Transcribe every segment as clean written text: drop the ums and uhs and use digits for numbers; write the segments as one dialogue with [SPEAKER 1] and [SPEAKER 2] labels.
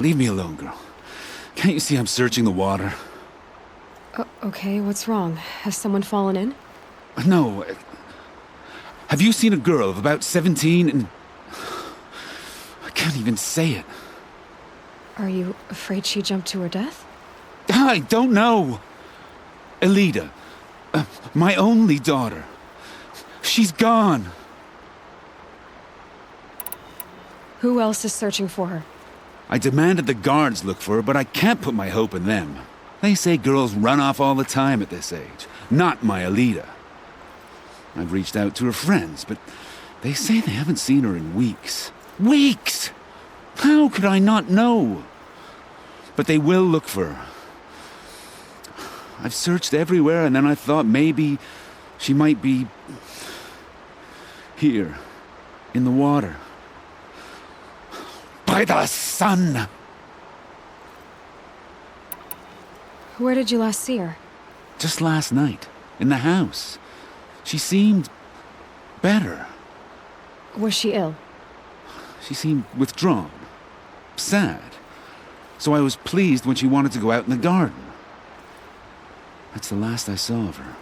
[SPEAKER 1] Leave me alone, girl. Can't you see I'm searching the water?
[SPEAKER 2] Okay, what's wrong? Has someone fallen in?
[SPEAKER 1] No. Have you seen a girl of about 17 and... I can't even say it.
[SPEAKER 2] Are you afraid she jumped to her death?
[SPEAKER 1] I don't know. Elida. My only daughter. She's gone.
[SPEAKER 2] Who else is searching for her?
[SPEAKER 1] I demanded the guards look for her, but I can't put my hope in them. They say girls run off all the time at this age. Not my Elida. I've reached out to her friends, but they say they haven't seen her in weeks. Weeks! How could I not know? But they will look for her. I've searched everywhere, and then I thought maybe she might be... here, in the water. By the sun!
[SPEAKER 2] Where did you last see her?
[SPEAKER 1] Just last night, in the house. She seemed... better.
[SPEAKER 2] Was she ill?
[SPEAKER 1] She seemed withdrawn. Sad. So I was pleased when she wanted to go out in the garden. That's the last I saw of her.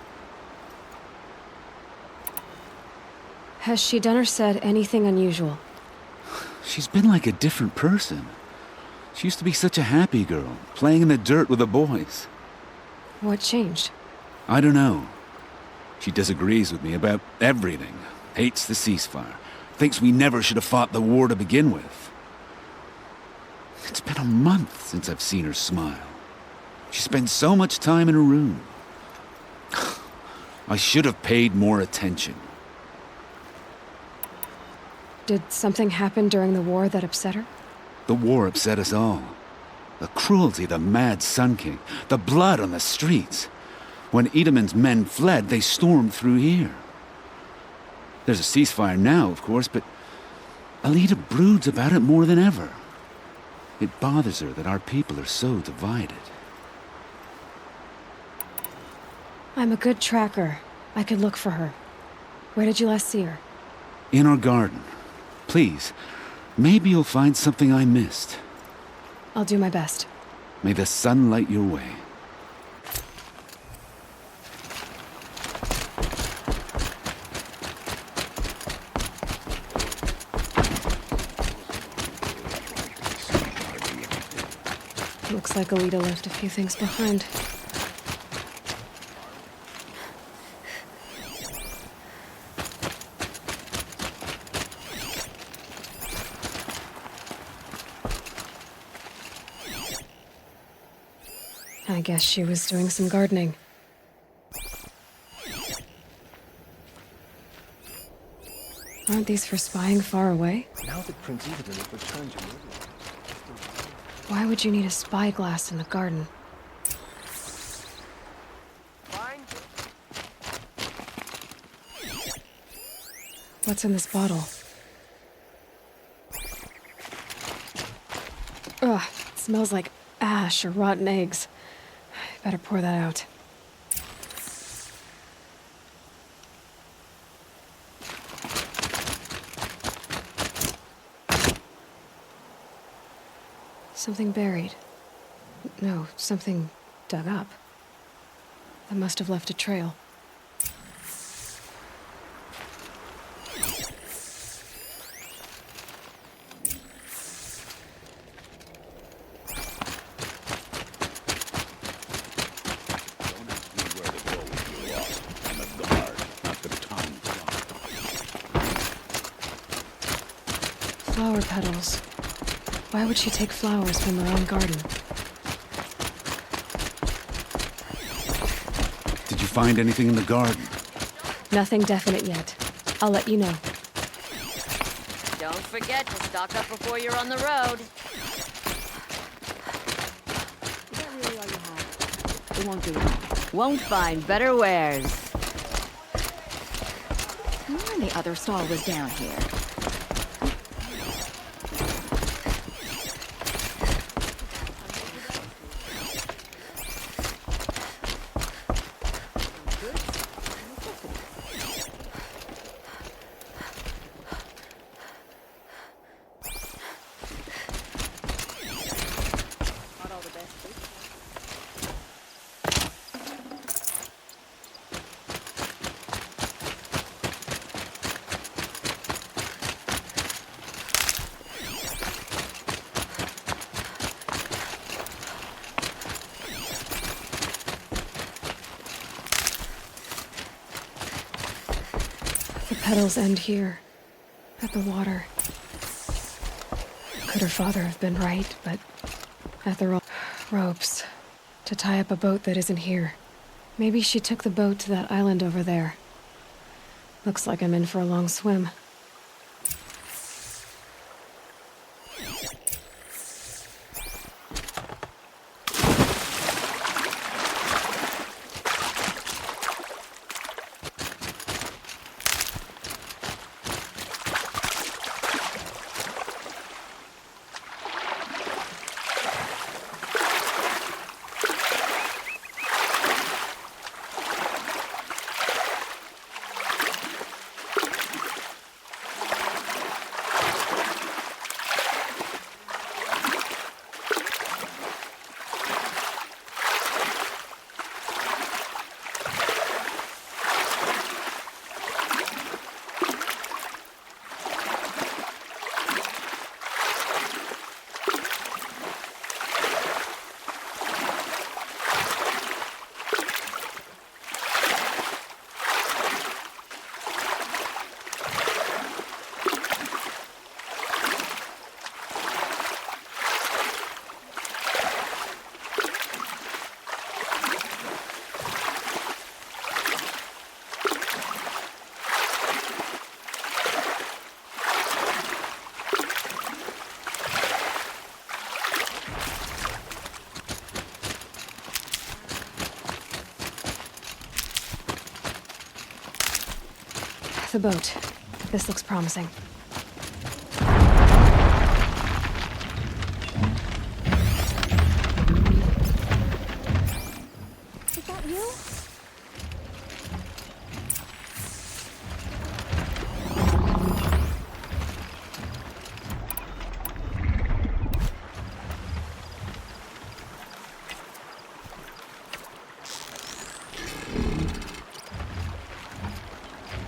[SPEAKER 2] Has she done or said anything unusual?
[SPEAKER 1] She's been like a different person. She used to be such a happy girl, playing in the dirt with the boys.
[SPEAKER 2] What changed?
[SPEAKER 1] I don't know. She disagrees with me about everything. Hates the ceasefire. Thinks we never should have fought the war to begin with. It's been a month since I've seen her smile. She spends so much time in her room. I should have paid more attention.
[SPEAKER 2] Did something happen during the war that upset her?
[SPEAKER 1] The war upset us all. The cruelty of the mad Sun King. The blood on the streets. When Edamon's men fled, they stormed through here. There's a ceasefire now, of course, but Elida broods about it more than ever. It bothers her that our people are so divided.
[SPEAKER 2] I'm a good tracker. I could look for her. Where did you last see her?
[SPEAKER 1] In our garden. Please, maybe you'll find something I missed.
[SPEAKER 2] I'll do my best.
[SPEAKER 1] May the sun light your way.
[SPEAKER 2] Looks like Elida left a few things behind. I guess she was doing some gardening. Aren't these for spying far away?
[SPEAKER 3] Now that Prince Edaman has returned to Meridian.
[SPEAKER 2] Why would you need a spyglass in the garden? What's in this bottle? Ugh, it smells like ash or rotten eggs. I better pour that out. Something buried. No, something dug up. That must have left a trail. Flower petals. Why would she take flowers from her own garden?
[SPEAKER 1] Did you find anything in the garden?
[SPEAKER 2] Nothing definite yet. I'll let you know.
[SPEAKER 4] Don't forget to stock up before you're on the road. Is that really all you have? It won't be long. Won't find better wares. Sworn the other stall was down here.
[SPEAKER 2] petals end here, at the water. Could her father have been right, but at the ropes to tie up a boat that isn't here. Maybe she took the boat to that island over there. Looks like I'm in for a long swim. The boat. This looks promising.
[SPEAKER 5] Is that you?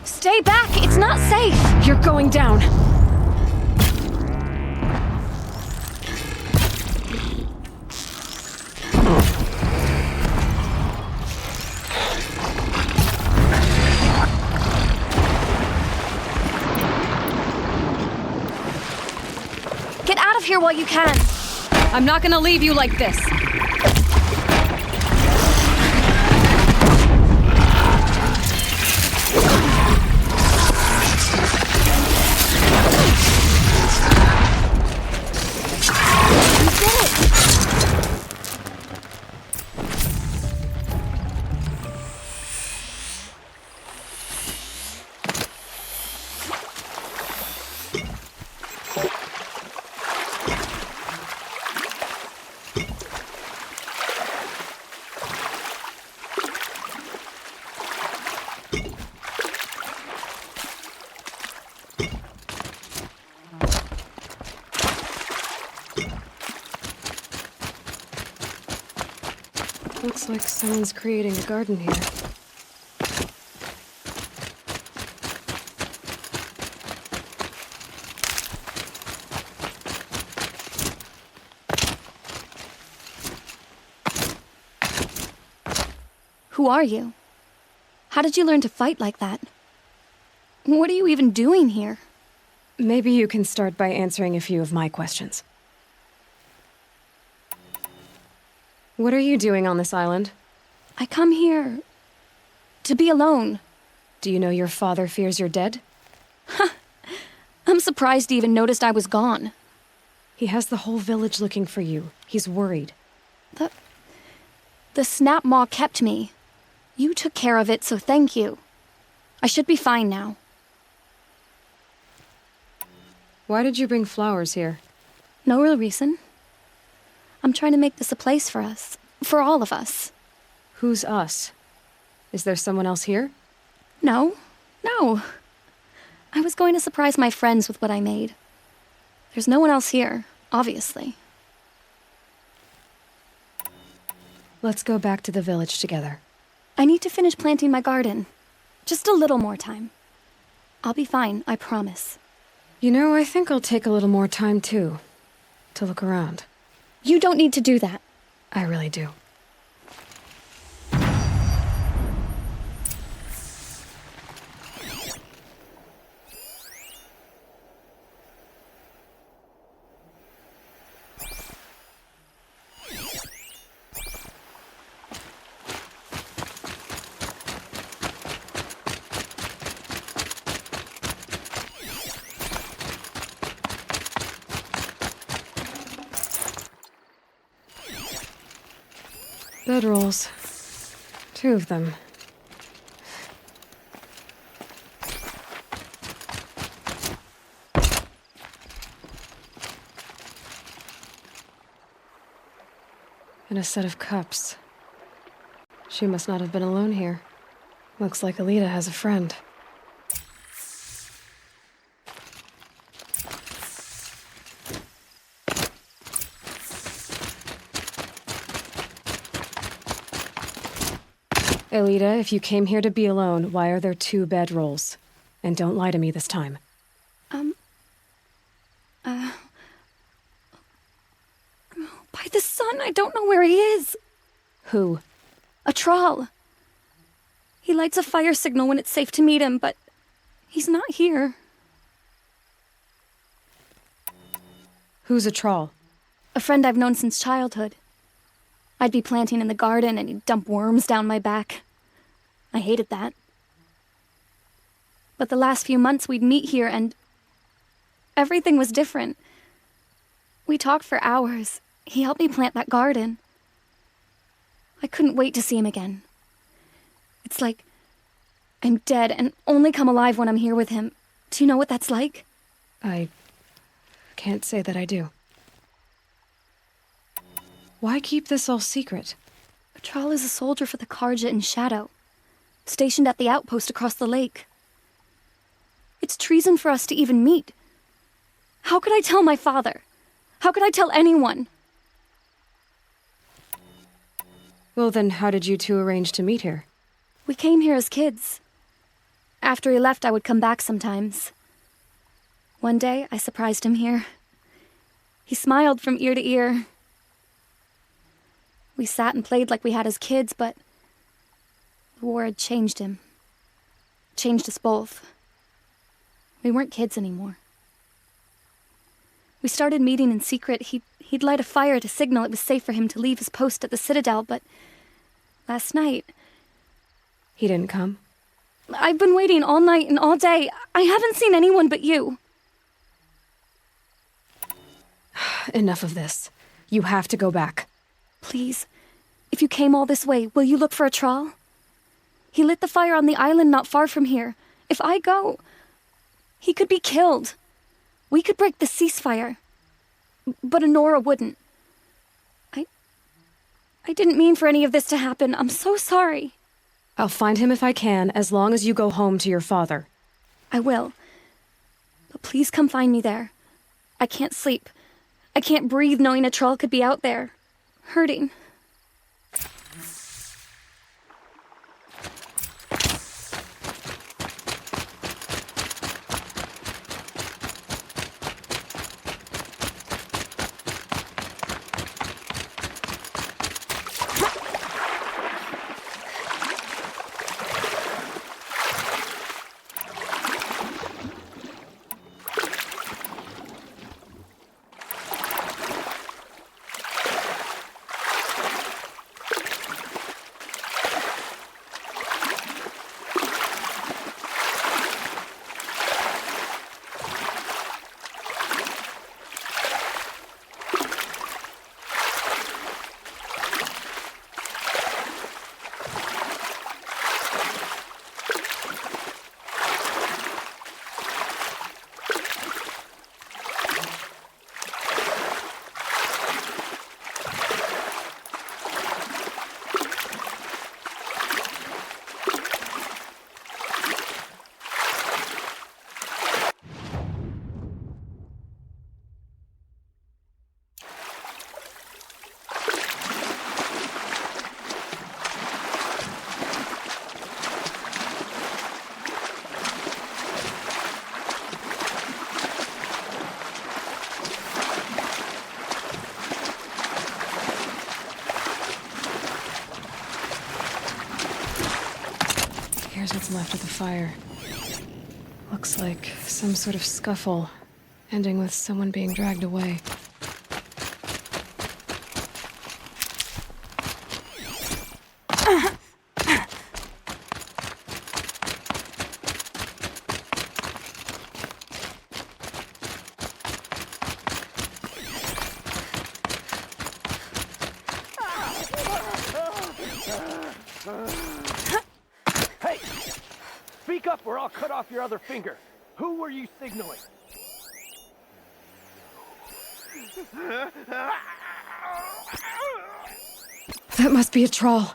[SPEAKER 2] Stay back! It's not safe! You're going down.
[SPEAKER 5] Get out of here while you can!
[SPEAKER 2] I'm not gonna leave you like this. Looks like someone's creating a garden here.
[SPEAKER 5] Who are you? How did you learn to fight like that? What are you even doing here?
[SPEAKER 2] Maybe you can start by answering a few of my questions. What are you doing on this island?
[SPEAKER 5] I come here to be alone.
[SPEAKER 2] Do you know your father fears you're dead?
[SPEAKER 5] I'm surprised he even noticed I was gone.
[SPEAKER 2] He has the whole village looking for you. He's worried.
[SPEAKER 5] The snap maw kept me. You took care of it, so thank you. I should be fine now.
[SPEAKER 2] Why did you bring flowers here?
[SPEAKER 5] No real reason. I'm trying to make this a place for us. For all of us.
[SPEAKER 2] Who's us? Is there someone else here?
[SPEAKER 5] No. I was going to surprise my friends with what I made. There's no one else here, obviously.
[SPEAKER 2] Let's go back to the village together.
[SPEAKER 5] I need to finish planting my garden. Just a little more time. I'll be fine, I promise.
[SPEAKER 2] You know, I think I'll take a little more time, too. To look around.
[SPEAKER 5] You don't need to do that.
[SPEAKER 2] I really do. Bedrolls. 2 of them. And a set of cups. She must not have been alone here. Looks like Alita has a friend. Alita, if you came here to be alone, why are there 2 bedrolls? And don't lie to me this time.
[SPEAKER 5] By the sun, I don't know where he is.
[SPEAKER 2] Who?
[SPEAKER 5] A troll. He lights a fire signal when it's safe to meet him, but he's not here.
[SPEAKER 2] Who's a troll?
[SPEAKER 5] A friend I've known since childhood. I'd be planting in the garden and he'd dump worms down my back. I hated that. But the last few months we'd meet here and everything was different. We talked for hours. He helped me plant that garden. I couldn't wait to see him again. It's like I'm dead and only come alive when I'm here with him. Do you know what that's like?
[SPEAKER 2] I can't say that I do. Why keep this all secret?
[SPEAKER 5] Patral is a soldier for the Karja in Shadow, stationed at the outpost across the lake. It's treason for us to even meet. How could I tell my father? How could I tell anyone?
[SPEAKER 2] Well, then how did you 2 arrange to meet here?
[SPEAKER 5] We came here as kids. After he left, I would come back sometimes. One day, I surprised him here. He smiled from ear to ear. We sat and played like we had as kids, but the war had changed him. Changed us both. We weren't kids anymore. We started meeting in secret. He'd light a fire to signal it was safe for him to leave his post at the Citadel, but last night...
[SPEAKER 2] He didn't come?
[SPEAKER 5] I've been waiting all night and all day. I haven't seen anyone but you.
[SPEAKER 2] Enough of this. You have to go back.
[SPEAKER 5] Please, if you came all this way, will you look for a troll? He lit the fire on the island not far from here. If I go, he could be killed. We could break the ceasefire. But Honora wouldn't. I didn't mean for any of this to happen. I'm so sorry.
[SPEAKER 2] I'll find him if I can, as long as you go home to your father.
[SPEAKER 5] I will. But please come find me there. I can't sleep. I can't breathe knowing a troll could be out there, hurting.
[SPEAKER 2] Here's what's left of the fire. Looks like some sort of scuffle, ending with someone being dragged away.
[SPEAKER 3] Hey! Speak up or I'll cut off your other finger. Who were you signaling?
[SPEAKER 2] That must be a troll.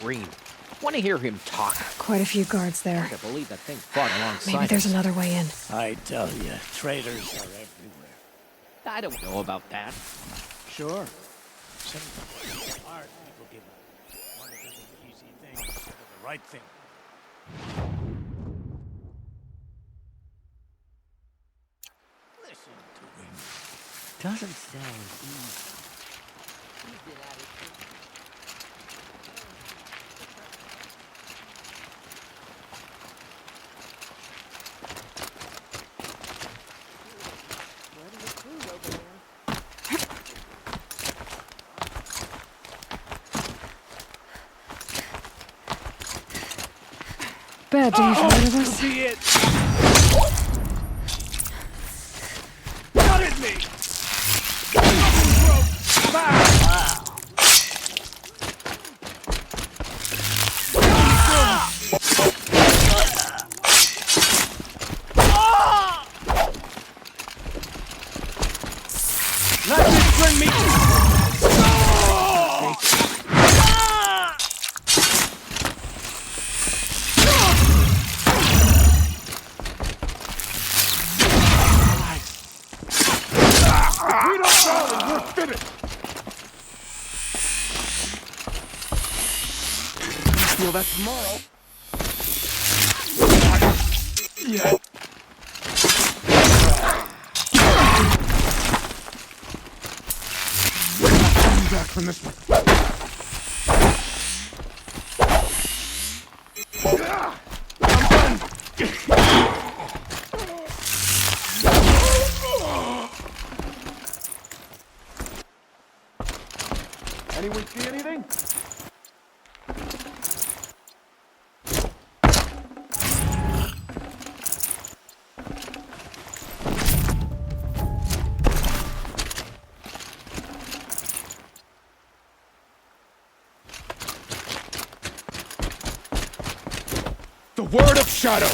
[SPEAKER 6] Green. Want to hear him talk.
[SPEAKER 2] Quite a few guards there.
[SPEAKER 6] I believe that thing fought alongside
[SPEAKER 2] Maybe there's
[SPEAKER 6] us.
[SPEAKER 2] another way in.
[SPEAKER 7] I tell you, traitors are everywhere.
[SPEAKER 6] I don't know about that.
[SPEAKER 7] Sure. Some smart people give up. Want to do the easy thing instead of the right thing. Listen to him.
[SPEAKER 6] Doesn't sound easy.
[SPEAKER 2] Bad day for one of us.
[SPEAKER 3] See it! Cut at me! Bring me! Feel that tomorrow. Yeah. Coming back from this one. I'm done. Anyone see anything? The word of shadow.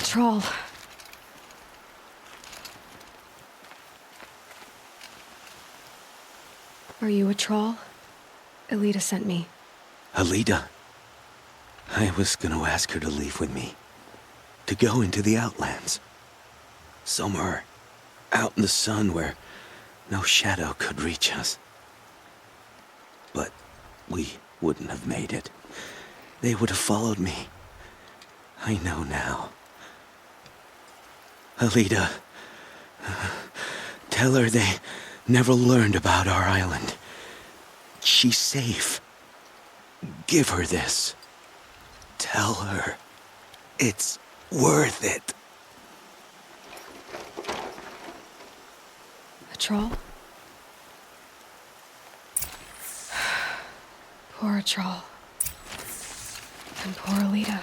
[SPEAKER 2] Troll. Are you a troll? Elita sent me.
[SPEAKER 8] Alita? I was gonna ask her to leave with me. To go into the Outlands. Somewhere out in the sun where no shadow could reach us. But we wouldn't have made it. They would have followed me. I know now. Alita, tell her they never learned about our island. She's safe. Give her this. Tell her it's worth it.
[SPEAKER 2] A troll? Poor troll. And poor Alita.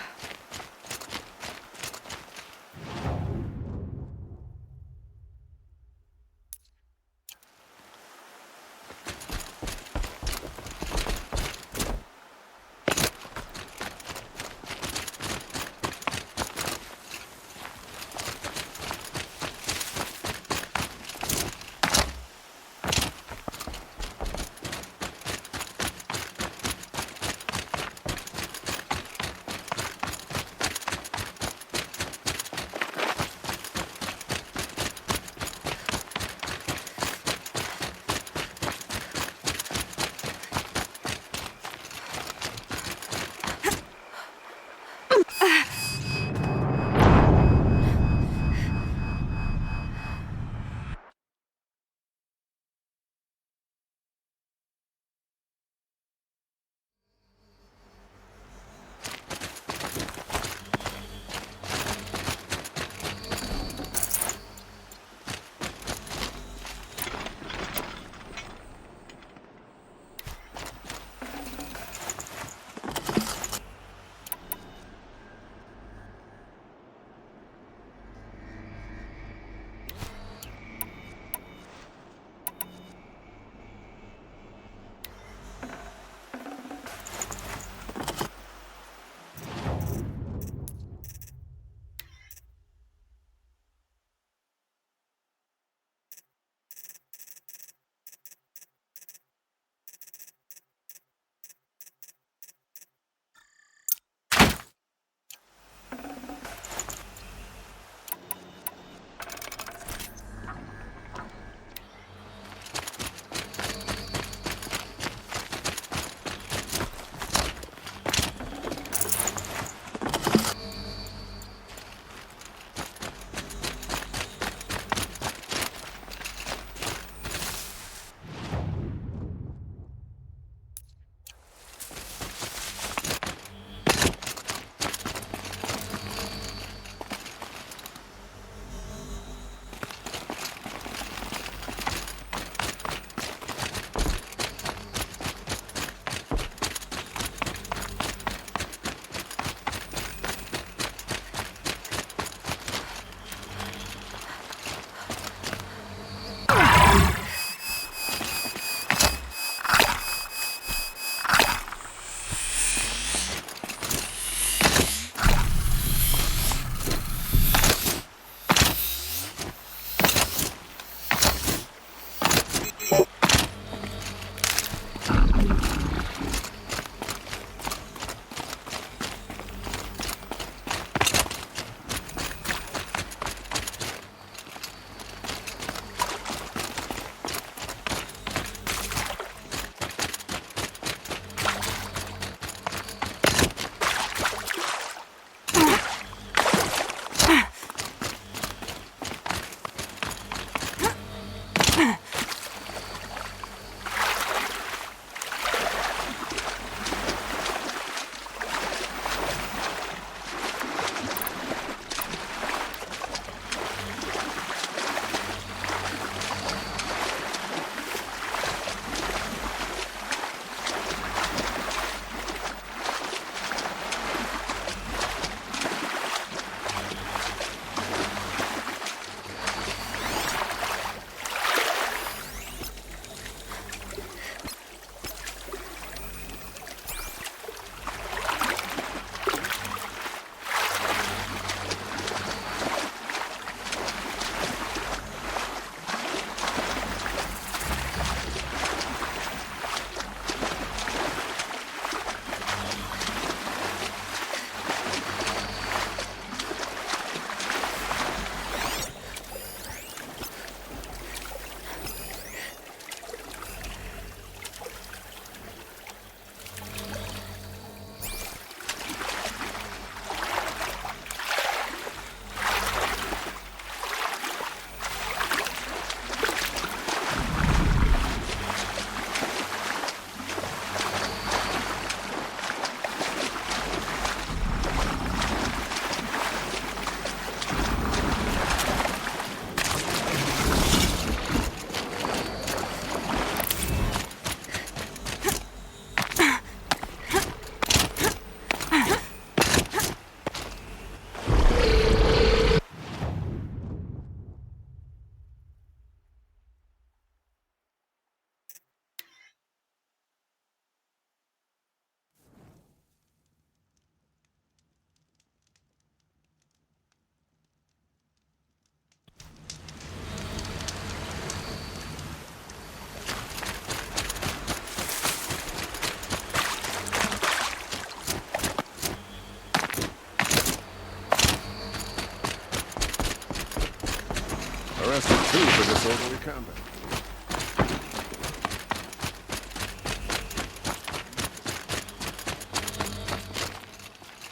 [SPEAKER 9] Arrested too for disorderly conduct.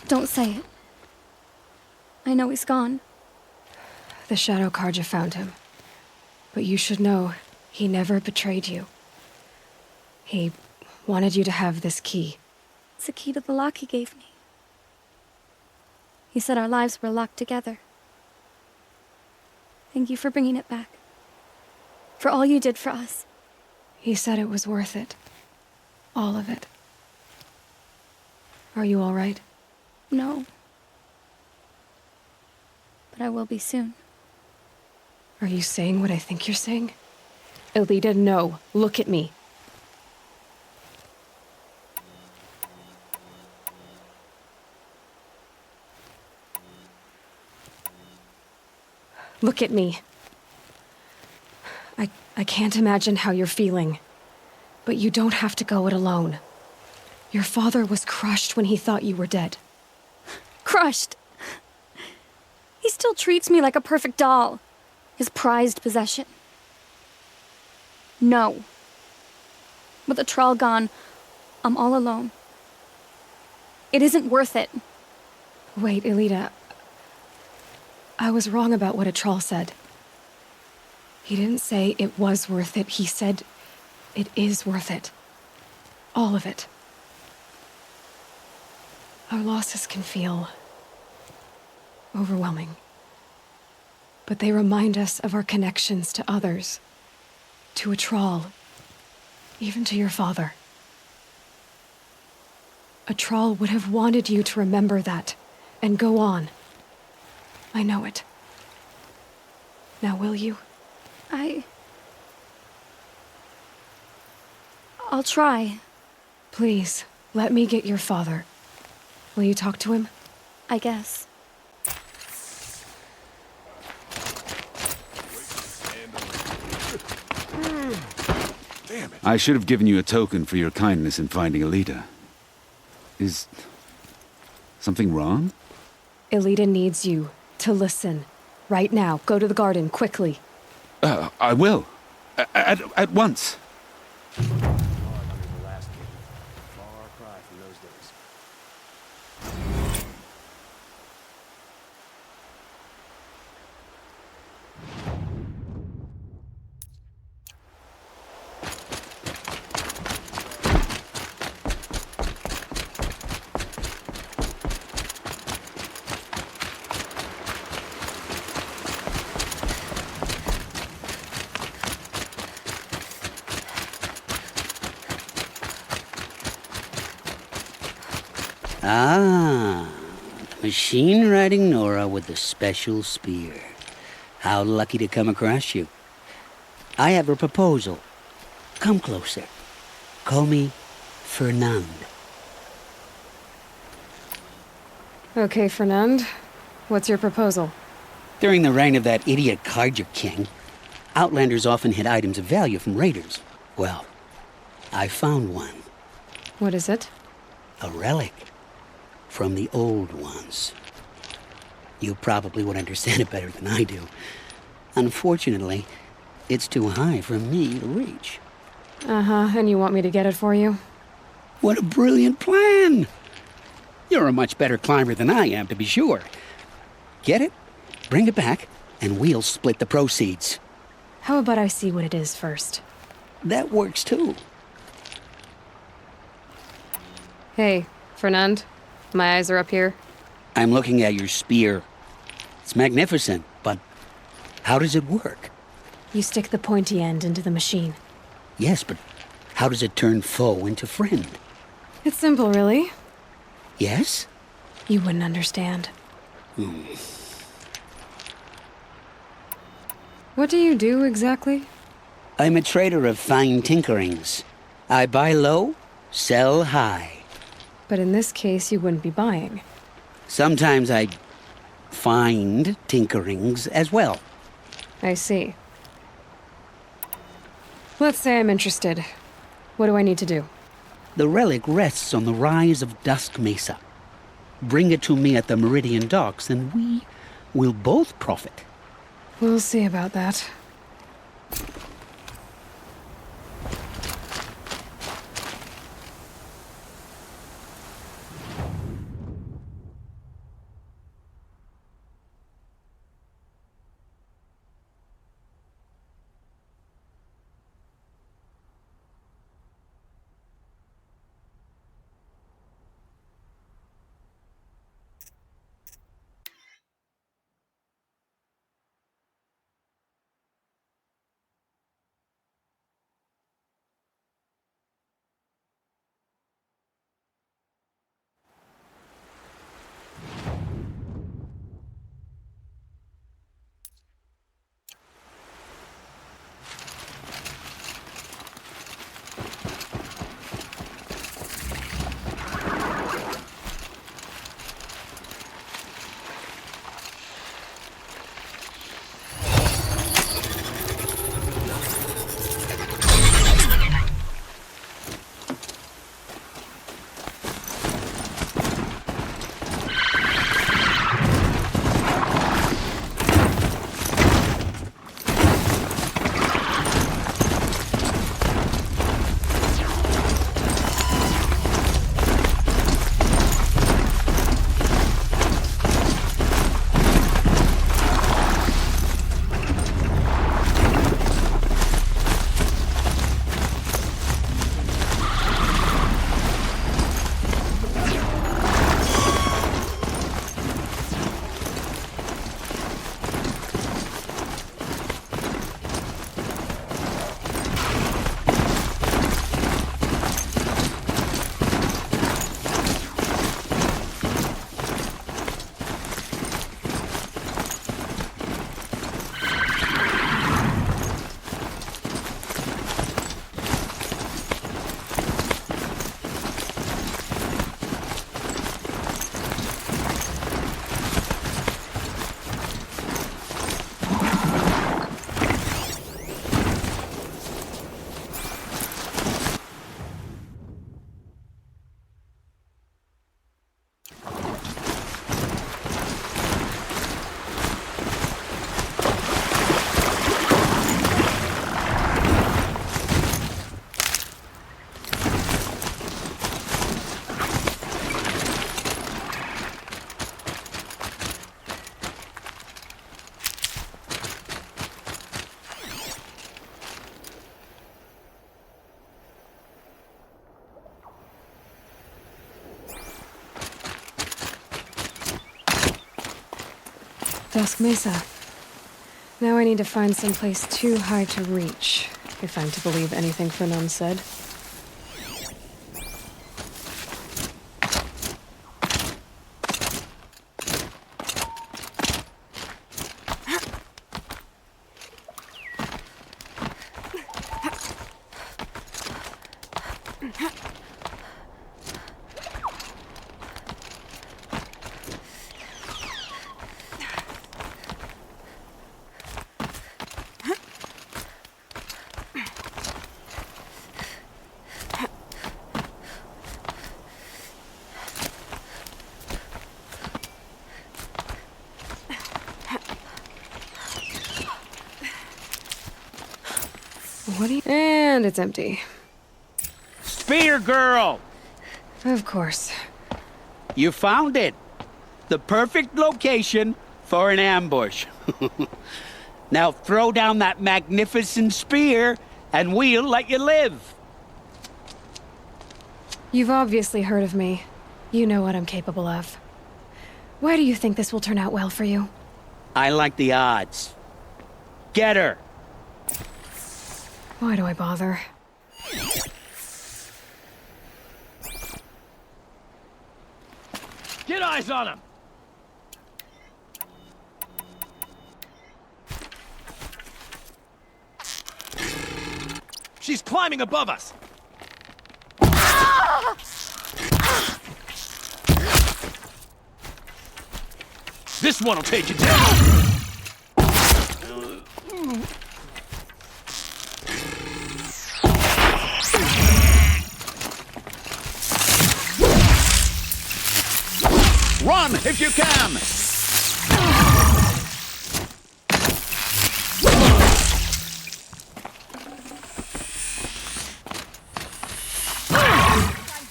[SPEAKER 5] Don't say it. I know he's gone.
[SPEAKER 2] The Shadow Carja found him. But you should know, he never betrayed you. He wanted you to have this key.
[SPEAKER 5] It's a key to the lock he gave me. He said our lives were locked together. Thank you for bringing it back. For all you did for us.
[SPEAKER 2] He said it was worth it. All of it. Are you all right?
[SPEAKER 5] No. But I will be soon.
[SPEAKER 2] Are you saying what I think you're saying? Elita, no. Look at me. Look at me. I can't imagine how you're feeling. But you don't have to go it alone. Your father was crushed when he thought you were dead.
[SPEAKER 5] Crushed! He still treats me like a perfect doll. His prized possession. No. With the Troll gone, I'm all alone. It isn't worth it.
[SPEAKER 2] Wait, Elita. I was wrong about what a troll said. He didn't say it was worth it. He said it is worth it. All of it. Our losses can feel overwhelming. But they remind us of our connections to others, to a troll, even to your father. A troll would have wanted you to remember that and go on. I know it. Now will you?
[SPEAKER 5] I'll try.
[SPEAKER 2] Please, let me get your father. Will you talk to him?
[SPEAKER 5] I guess.
[SPEAKER 9] Damn it.
[SPEAKER 1] I should have given you a token for your kindness in finding Elita. Is something wrong?
[SPEAKER 2] Elita needs you to listen. Right now. Go to the garden, quickly.
[SPEAKER 1] I will. At once.
[SPEAKER 7] Under the last king. Far cry from those days.
[SPEAKER 10] Ah, machine-riding Nora with the special spear. How lucky to come across you. I have a proposal. Come closer. Call me Fernand.
[SPEAKER 2] Okay, Fernand. What's your proposal?
[SPEAKER 10] During the reign of that idiot Carja King, Outlanders often hid items of value from raiders. Well, I found one.
[SPEAKER 2] What is it?
[SPEAKER 10] A relic. From the old ones. You probably would understand it better than I do. Unfortunately, it's too high for me to reach.
[SPEAKER 2] Uh-huh, and you want me to get it for you?
[SPEAKER 10] What a brilliant plan! You're a much better climber than I am, to be sure. Get it, bring it back, and we'll split the proceeds.
[SPEAKER 2] How about I see what it is first?
[SPEAKER 10] That works too.
[SPEAKER 2] Hey, Fernand. My eyes are up here.
[SPEAKER 10] I'm looking at your spear. It's magnificent, but how does it work?
[SPEAKER 2] You stick the pointy end into the machine.
[SPEAKER 10] Yes, but how does it turn foe into friend?
[SPEAKER 2] It's simple, really.
[SPEAKER 10] Yes?
[SPEAKER 2] You wouldn't understand. What do you do, exactly?
[SPEAKER 10] I'm a trader of fine tinkerings. I buy low, sell high.
[SPEAKER 2] But in this case, you wouldn't be buying.
[SPEAKER 10] Sometimes I find tinkerings as well.
[SPEAKER 2] I see. Let's say I'm interested. What do I need to do?
[SPEAKER 10] The relic rests on the rise of Dusk Mesa. Bring it to me at the Meridian Docks, and we will both profit.
[SPEAKER 2] We'll see about that. Dusk Mesa. Now I need to find someplace too high to reach, if I'm to believe anything Fernand said. What do you... And it's empty.
[SPEAKER 10] Spear girl!
[SPEAKER 2] Of course.
[SPEAKER 10] You found it. The perfect location for an ambush. Now throw down that magnificent spear, and we'll let you live.
[SPEAKER 2] You've obviously heard of me. You know what I'm capable of. Why do you think this will turn out well for you?
[SPEAKER 10] I like the odds. Get her.
[SPEAKER 2] Why do I bother?
[SPEAKER 3] Get eyes on him! She's climbing above us! This one'll take you down!
[SPEAKER 10] Run if you can!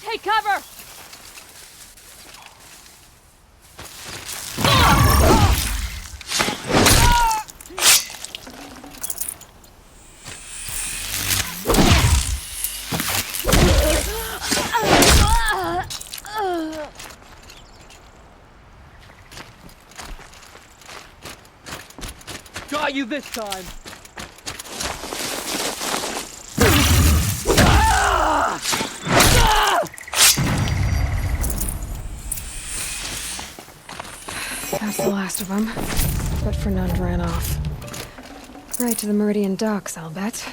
[SPEAKER 4] Take cover!
[SPEAKER 3] Got you this time!
[SPEAKER 2] That's the last of them. But Fernand ran off. Right to the Meridian docks, I'll bet.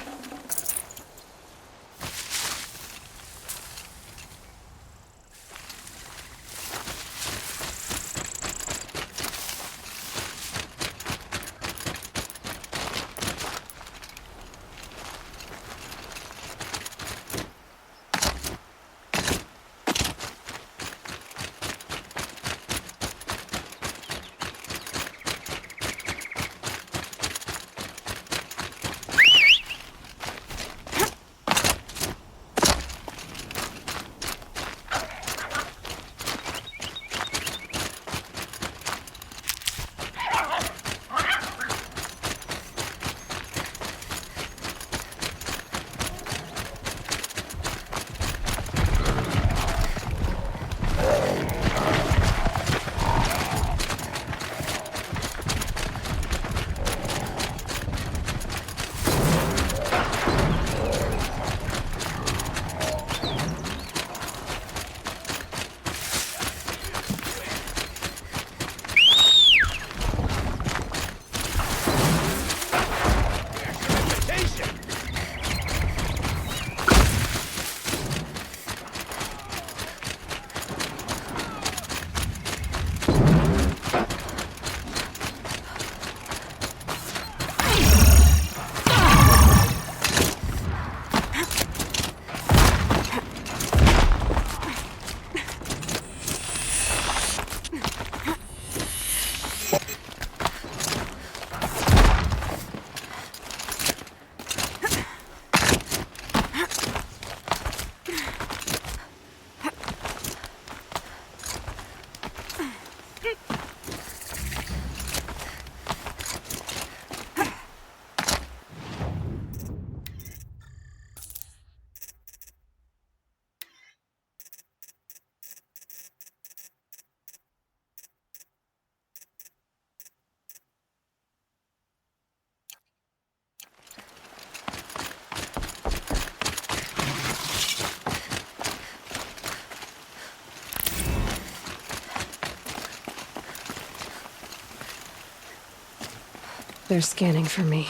[SPEAKER 2] They're scanning for me.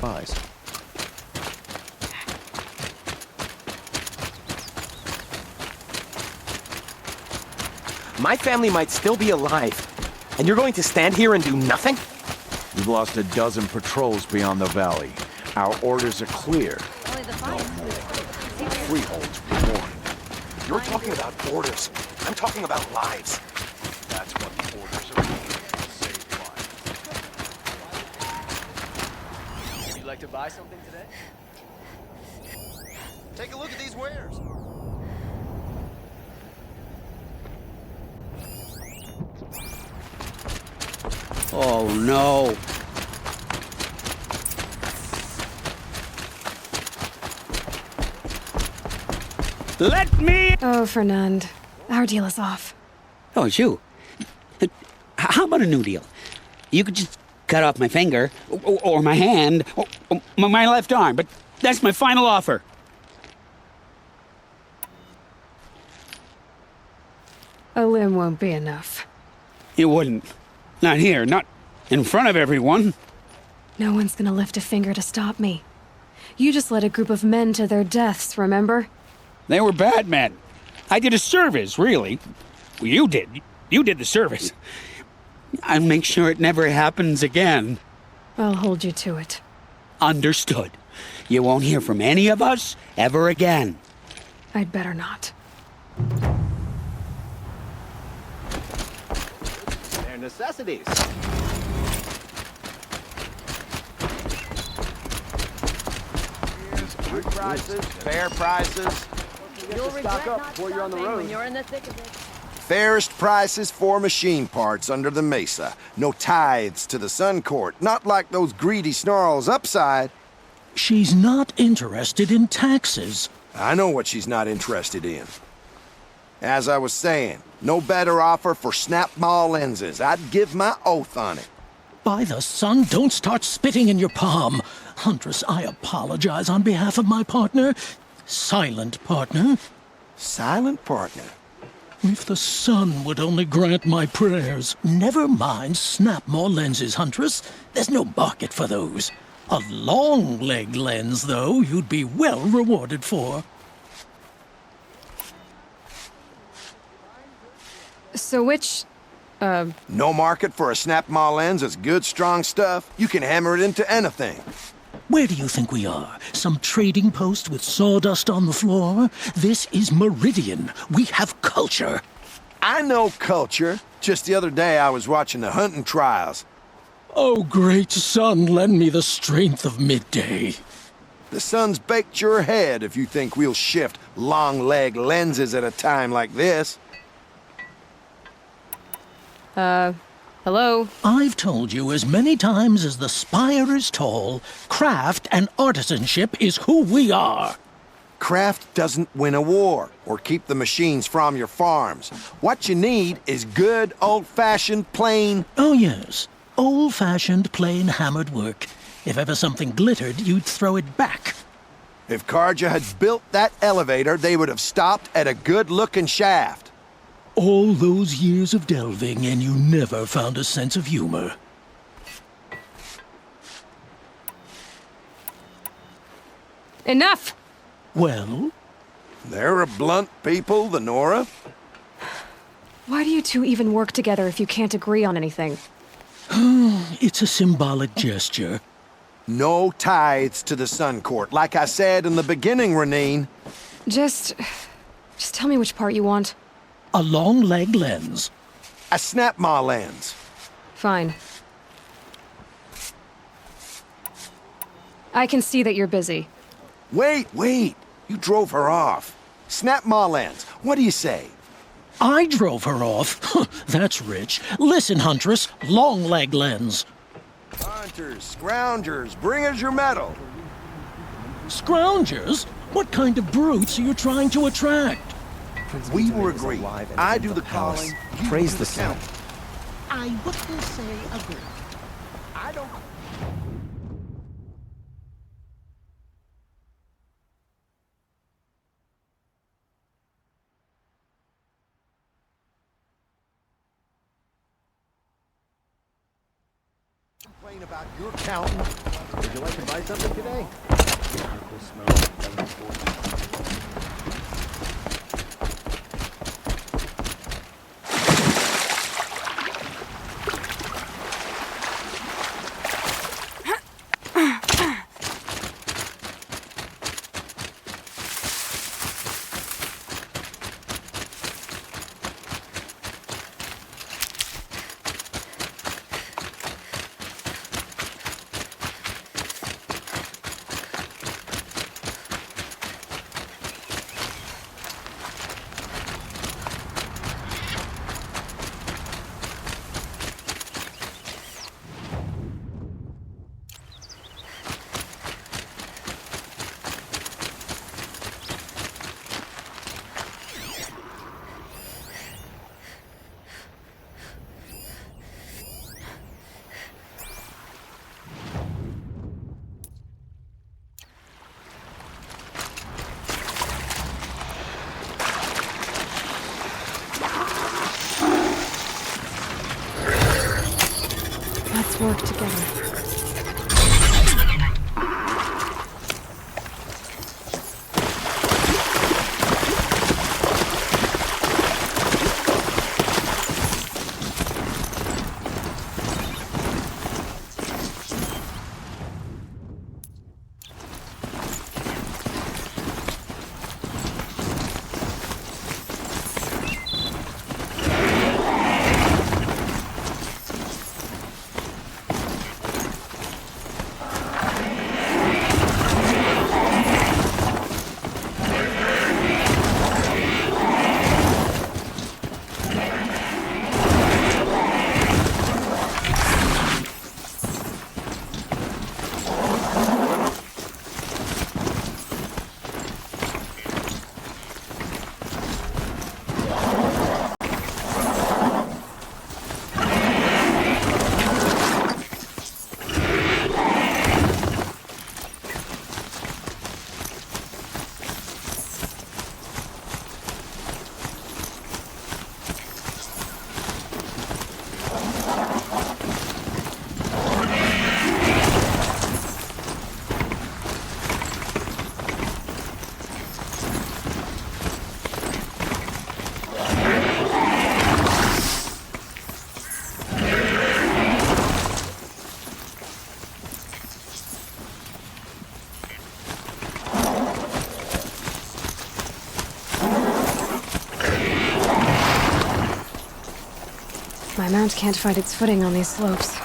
[SPEAKER 6] spies.
[SPEAKER 3] My family might still be alive, and you're going to stand here and do nothing?
[SPEAKER 9] We've lost a dozen patrols beyond the valley. Our orders are clear. No more. Freeholds be warned.
[SPEAKER 3] You're talking about orders. I'm talking about lives.
[SPEAKER 9] That's what the orders are for. Save lives.
[SPEAKER 11] You'd like to buy something today?
[SPEAKER 12] Take a look at these wares.
[SPEAKER 10] Oh no. Let me...
[SPEAKER 2] Oh, Fernand. Our deal is off.
[SPEAKER 10] Oh, it's you. How about a new deal? You could just cut off my finger, or my hand, or my left arm, but that's my final offer.
[SPEAKER 2] A limb won't be enough.
[SPEAKER 10] It wouldn't. Not here, not in front of everyone.
[SPEAKER 2] No one's gonna lift a finger to stop me. You just led a group of men to their deaths, remember?
[SPEAKER 10] They were bad men. I did a service, really. Well, you did. You did the service. I'll make sure it never happens again.
[SPEAKER 2] I'll hold you to it.
[SPEAKER 10] Understood. You won't hear from any of us ever again.
[SPEAKER 2] I'd better not.
[SPEAKER 3] They're necessities.
[SPEAKER 12] Good prices, fair prices.
[SPEAKER 4] You'll regret
[SPEAKER 3] up
[SPEAKER 4] not
[SPEAKER 3] before you're on the
[SPEAKER 4] stopping
[SPEAKER 3] road.
[SPEAKER 4] when you're in the thick of it.
[SPEAKER 12] Fairest prices for machine parts under the mesa. No tithes to the Sun Court, not like those greedy snarls upside.
[SPEAKER 7] She's not interested in taxes.
[SPEAKER 12] I know what she's not interested in. As I was saying, no better offer for snap-maw lenses. I'd give my oath on it.
[SPEAKER 7] By the sun, don't start spitting in your palm. Huntress, I apologize on behalf of my partner. Silent partner.
[SPEAKER 12] Silent partner?
[SPEAKER 7] If the sun would only grant my prayers. Never mind snap-maw lenses, Huntress. There's no market for those. A long-leg lens, though, you'd be well rewarded for.
[SPEAKER 2] So which,
[SPEAKER 12] No market for a snap-maw lens is good, strong stuff. You can hammer it into anything.
[SPEAKER 7] Where do you think we are? Some trading post with sawdust on the floor? This is Meridian. We have culture.
[SPEAKER 12] I know culture. Just the other day I was watching the hunting trials.
[SPEAKER 7] Oh, great sun, lend me the strength of midday.
[SPEAKER 12] The sun's baked your head if you think we'll shift long-leg lenses at a time like this.
[SPEAKER 2] hello?
[SPEAKER 7] I've told you as many times as the spire is tall, craft and artisanship is who we are.
[SPEAKER 12] Craft doesn't win a war or keep the machines from your farms. What you need is good, old-fashioned, plain...
[SPEAKER 7] Oh, yes. Old-fashioned, plain hammered work. If ever something glittered, you'd throw it back.
[SPEAKER 12] If Karja had built that elevator, they would have stopped at a good-looking shaft.
[SPEAKER 7] All those years of delving, and you never found a sense of humor.
[SPEAKER 2] Enough!
[SPEAKER 7] Well?
[SPEAKER 12] They're a blunt people, the Nora.
[SPEAKER 2] Why do you two even work together if you can't agree on anything?
[SPEAKER 7] It's a symbolic gesture.
[SPEAKER 12] No tithes to the Sun Court, like I said in the beginning, Renine.
[SPEAKER 2] Just tell me which part you want.
[SPEAKER 7] A long-leg lens.
[SPEAKER 12] A snap-maw lens.
[SPEAKER 2] Fine. I can see that you're busy.
[SPEAKER 12] Wait. You drove her off. Snap-maw lens. What do you say?
[SPEAKER 7] I drove her off. That's rich. Listen, Huntress, long-leg lens.
[SPEAKER 12] Hunters, scroungers, bring us your metal.
[SPEAKER 7] Scroungers? What kind of brutes are you trying to attract?
[SPEAKER 12] We were agreed. I do the calling.
[SPEAKER 3] Praise the sun.
[SPEAKER 7] I wouldn't say agree.
[SPEAKER 12] I don't... complain about your counting.
[SPEAKER 6] Would you like to buy something today?
[SPEAKER 2] Let's work together. My mount can't find its footing on these slopes.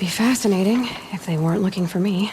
[SPEAKER 2] Be fascinating if they weren't looking for me.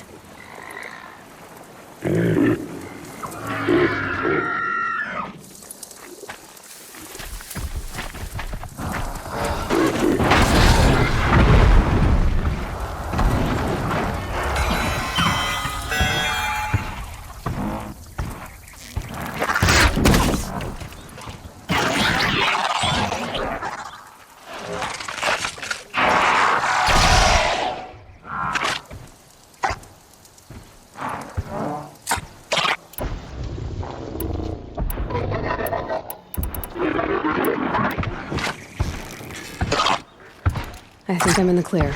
[SPEAKER 2] I think I'm in the clear.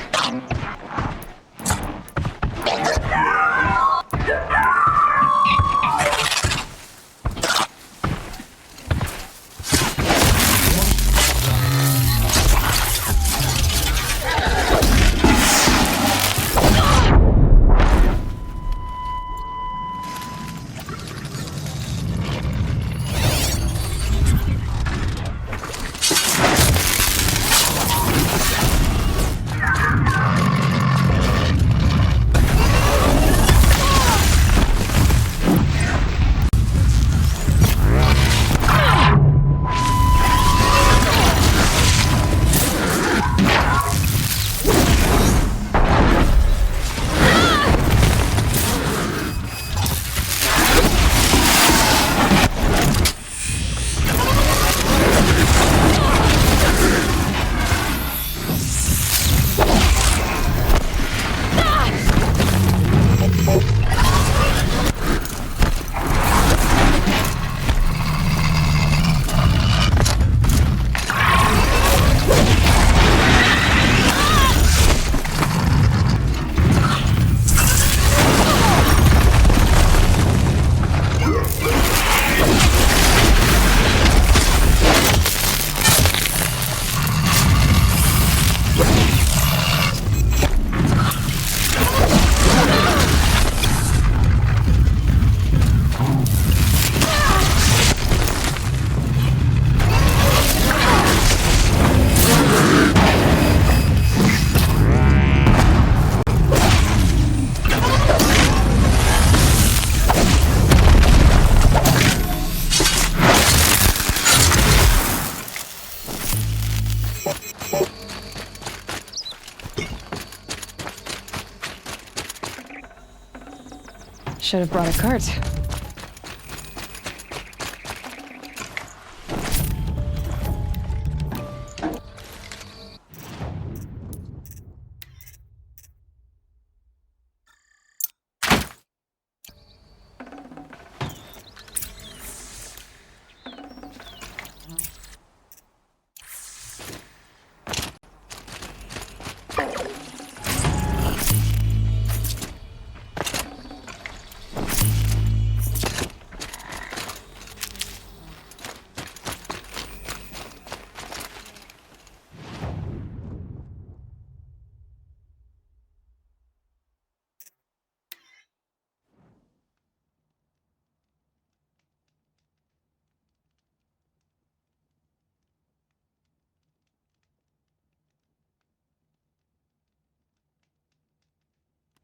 [SPEAKER 2] Should have brought a cart.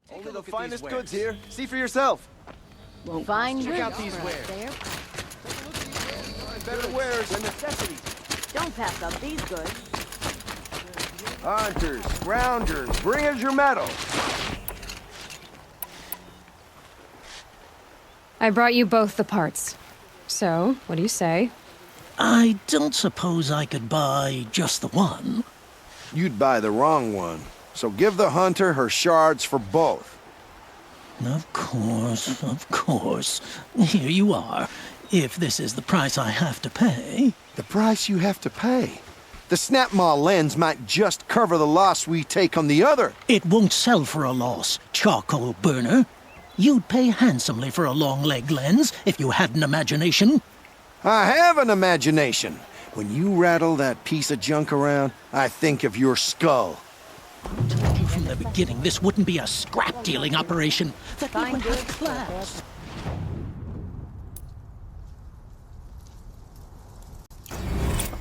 [SPEAKER 6] Only the finest goods here. See for yourself.
[SPEAKER 4] Fine
[SPEAKER 6] Check out these wares. Better wares and necessities.
[SPEAKER 4] Don't pass up these goods.
[SPEAKER 6] Hunters, rounders, bring us your metal.
[SPEAKER 2] I brought you both the parts. So, what do you say?
[SPEAKER 7] I don't suppose I could buy just the one.
[SPEAKER 12] You'd buy the wrong one. So give the hunter her shards for both.
[SPEAKER 7] Of course, of course. Here you are. If this is the price I have to pay.
[SPEAKER 12] The price you have to pay? The Snapmaw lens might just cover the loss we take on the other.
[SPEAKER 7] It won't sell for a loss, charcoal burner. You'd pay handsomely for a long leg lens if you had an imagination.
[SPEAKER 12] I have an imagination. When you rattle that piece of junk around, I think of your skull.
[SPEAKER 7] I told you from the beginning this wouldn't be a scrap-dealing operation. That we would have class.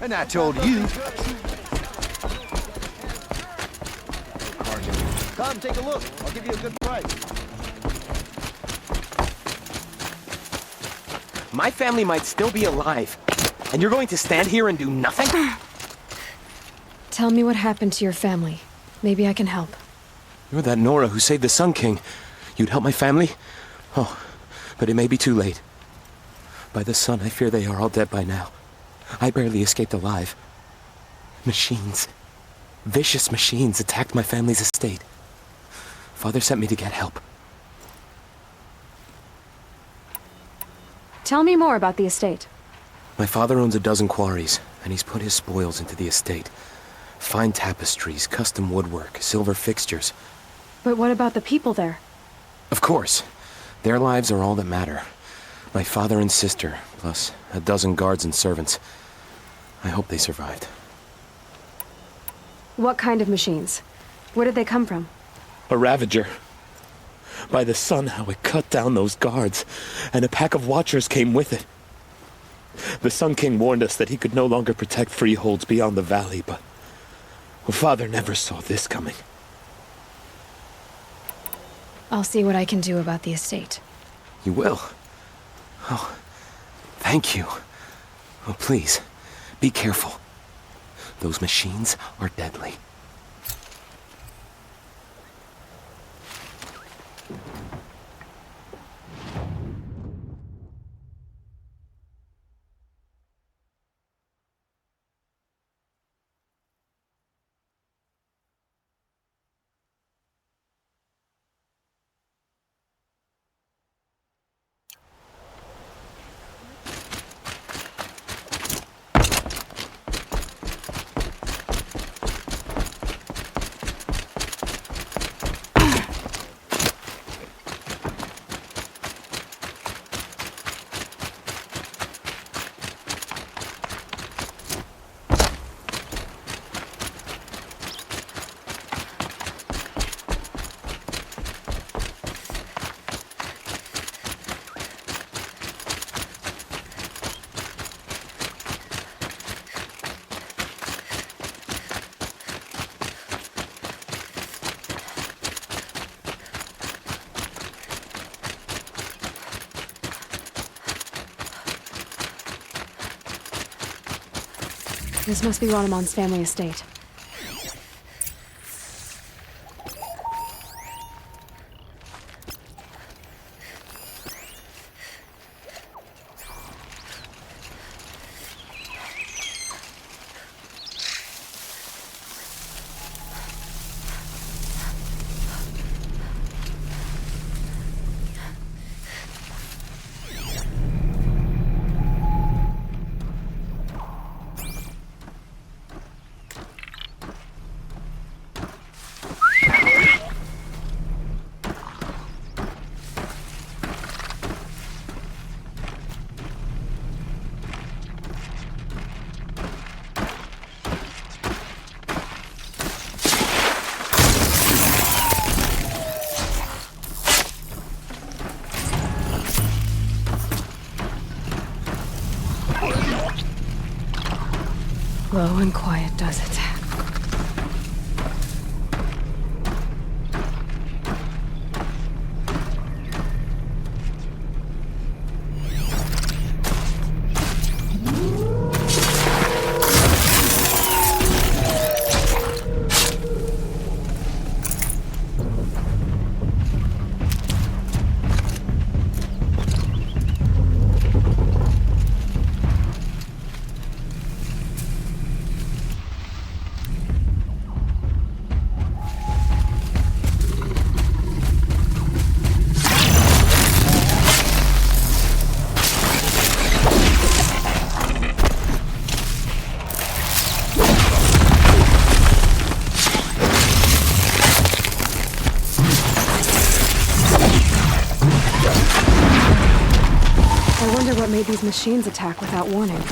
[SPEAKER 12] And I told you.
[SPEAKER 6] Come, take a look. I'll give you a good price.
[SPEAKER 11] My family might still be alive, and you're going to stand here and do nothing?
[SPEAKER 2] Tell me what happened to your family. Maybe I can help.
[SPEAKER 11] You're that Nora who saved the Sun King. You'd help my family? Oh, but it may be too late. By the sun, I fear they are all dead by now. I barely escaped alive. Machines. Vicious machines attacked my family's estate. Father sent me to get help.
[SPEAKER 2] Tell me more about the estate.
[SPEAKER 11] My father owns a dozen quarries, and he's put his spoils into the estate. Fine tapestries, custom woodwork, silver fixtures.
[SPEAKER 2] But what about the people there?
[SPEAKER 11] Of course. Their lives are all that matter. My father and sister, plus a dozen guards and servants. I hope they survived.
[SPEAKER 2] What kind of machines? Where did they come from?
[SPEAKER 11] A Ravager. By the sun, how it cut down those guards, and a pack of watchers came with it. The Sun King warned us that he could no longer protect freeholds beyond the valley, but Father never saw this coming.
[SPEAKER 2] I'll see what I can do about the estate.
[SPEAKER 11] You will? Oh, thank you. Oh, please, be careful. Those machines are deadly.
[SPEAKER 2] This must be Ronamon's family estate. Low and quiet does it. What made these machines attack without warning?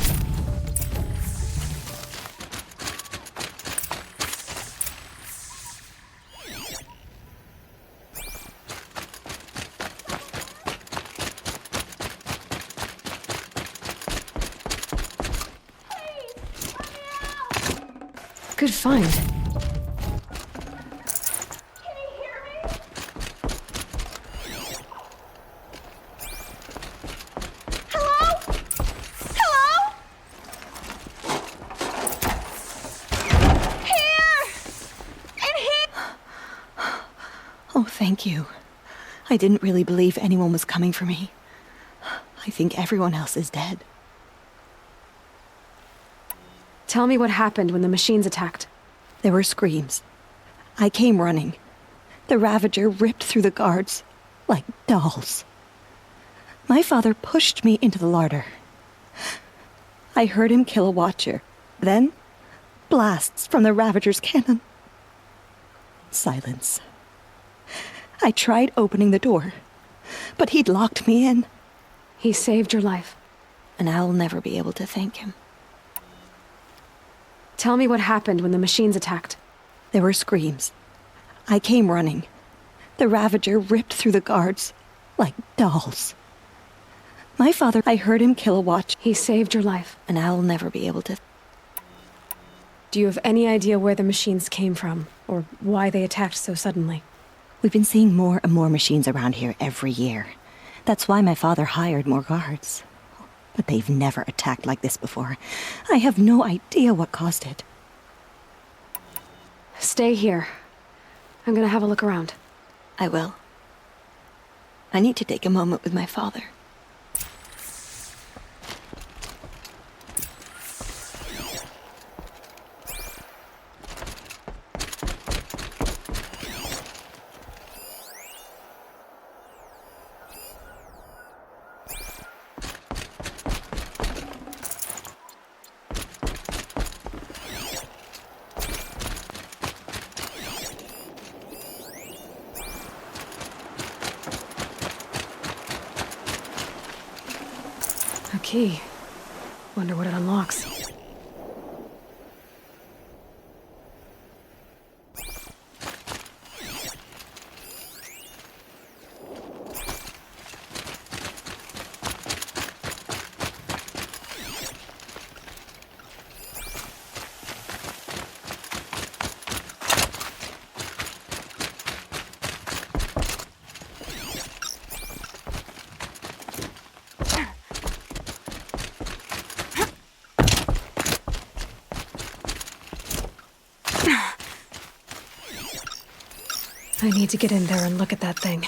[SPEAKER 2] Good find.
[SPEAKER 13] Oh, thank you. I didn't really believe anyone was coming for me. I think everyone else is dead.
[SPEAKER 2] Tell me what happened when the machines attacked.
[SPEAKER 13] There were screams. I came running. The Ravager ripped through the guards like dolls. My father pushed me into the larder. I heard him kill a watcher. Then, blasts from the Ravager's cannon. Silence. I tried opening the door, but he'd locked me in.
[SPEAKER 2] He saved your life.
[SPEAKER 13] And I'll never be able to thank him.
[SPEAKER 2] Tell me what happened when the machines attacked.
[SPEAKER 13] There were screams. I came running. The Ravager ripped through the guards like dolls. My father, I heard him kill a watch.
[SPEAKER 2] He saved your life.
[SPEAKER 13] And I'll never be able to.
[SPEAKER 2] Do you have any idea where the machines came from, or why they attacked so suddenly?
[SPEAKER 13] We've been seeing more and more machines around here every year. That's why my father hired more guards. But they've never attacked like this before. I have no idea what caused it.
[SPEAKER 2] Stay here. I'm gonna have a look around.
[SPEAKER 13] I will. I need to take a moment with my father.
[SPEAKER 2] A key. Wonder what it unlocks. I need to get in there and look at that thing.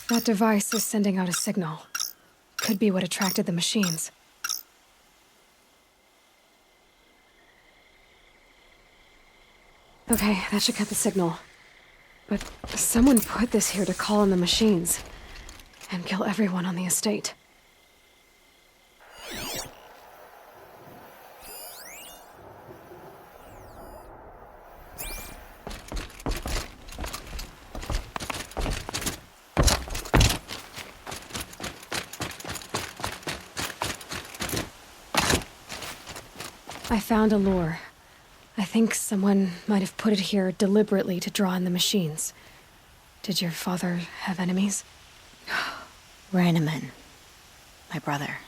[SPEAKER 2] That device is sending out a signal. Could be what attracted the machines. Okay, that should cut the signal. But someone put this here to call in the machines and kill everyone on the estate. I found a lure. I think someone might have put it here deliberately to draw in the machines. Did your father have enemies?
[SPEAKER 13] Ranneman. My brother.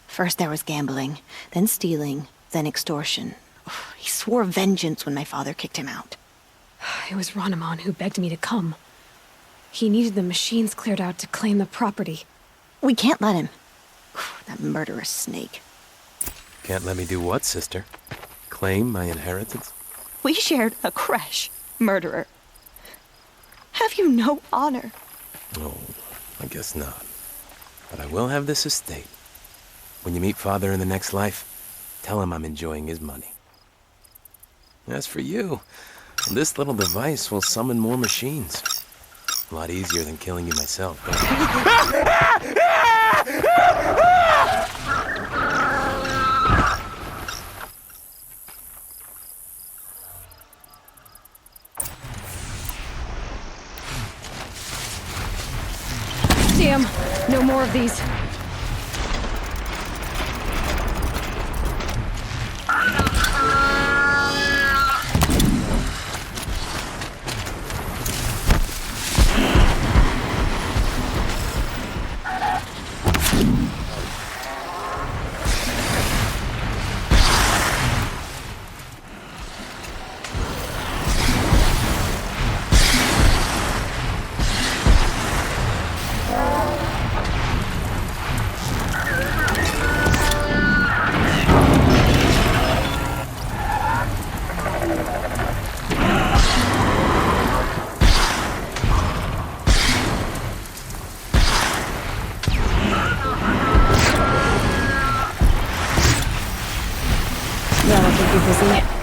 [SPEAKER 13] First there was gambling, then stealing, then extortion. He swore vengeance when my father kicked him out.
[SPEAKER 2] It was Ranneman who begged me to come. He needed the machines cleared out to claim the property.
[SPEAKER 13] We can't let him. That murderous snake.
[SPEAKER 11] Can't let me do what, sister? Claim my inheritance?
[SPEAKER 13] We shared a creche, murderer. Have you no honor?
[SPEAKER 11] Oh, I guess not. But I will have this estate. When you meet Father in the next life, tell him I'm enjoying his money. As for you, this little device will summon more machines. A lot easier than killing you myself.
[SPEAKER 2] Damn! No more of these. That'll keep you busy.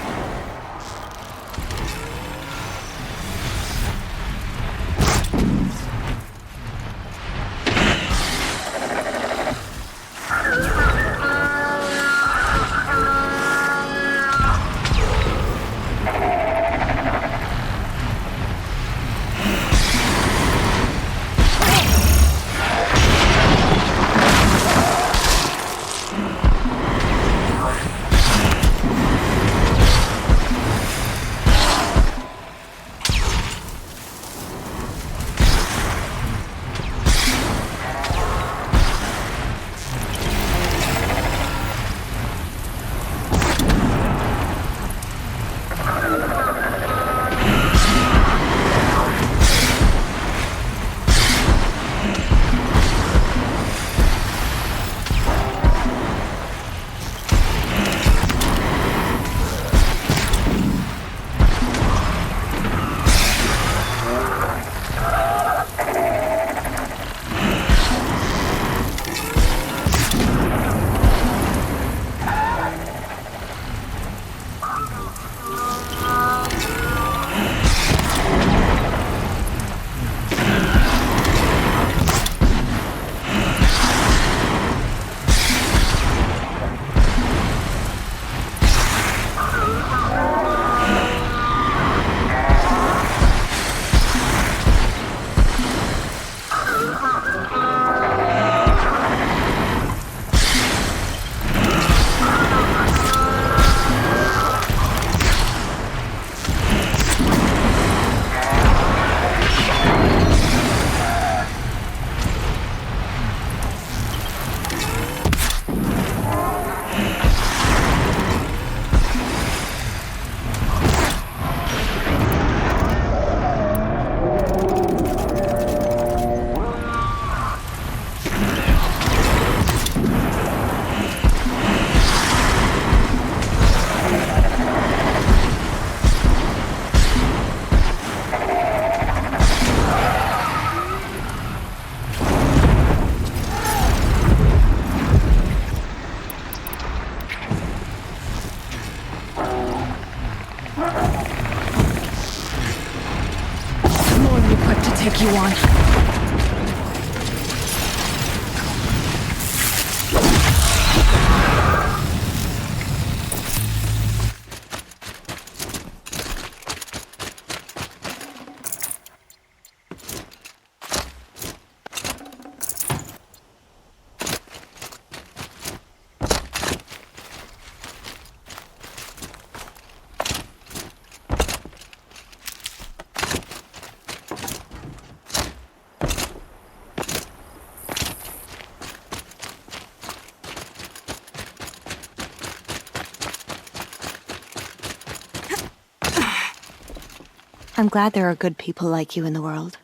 [SPEAKER 13] I'm glad there are good people like you in the world.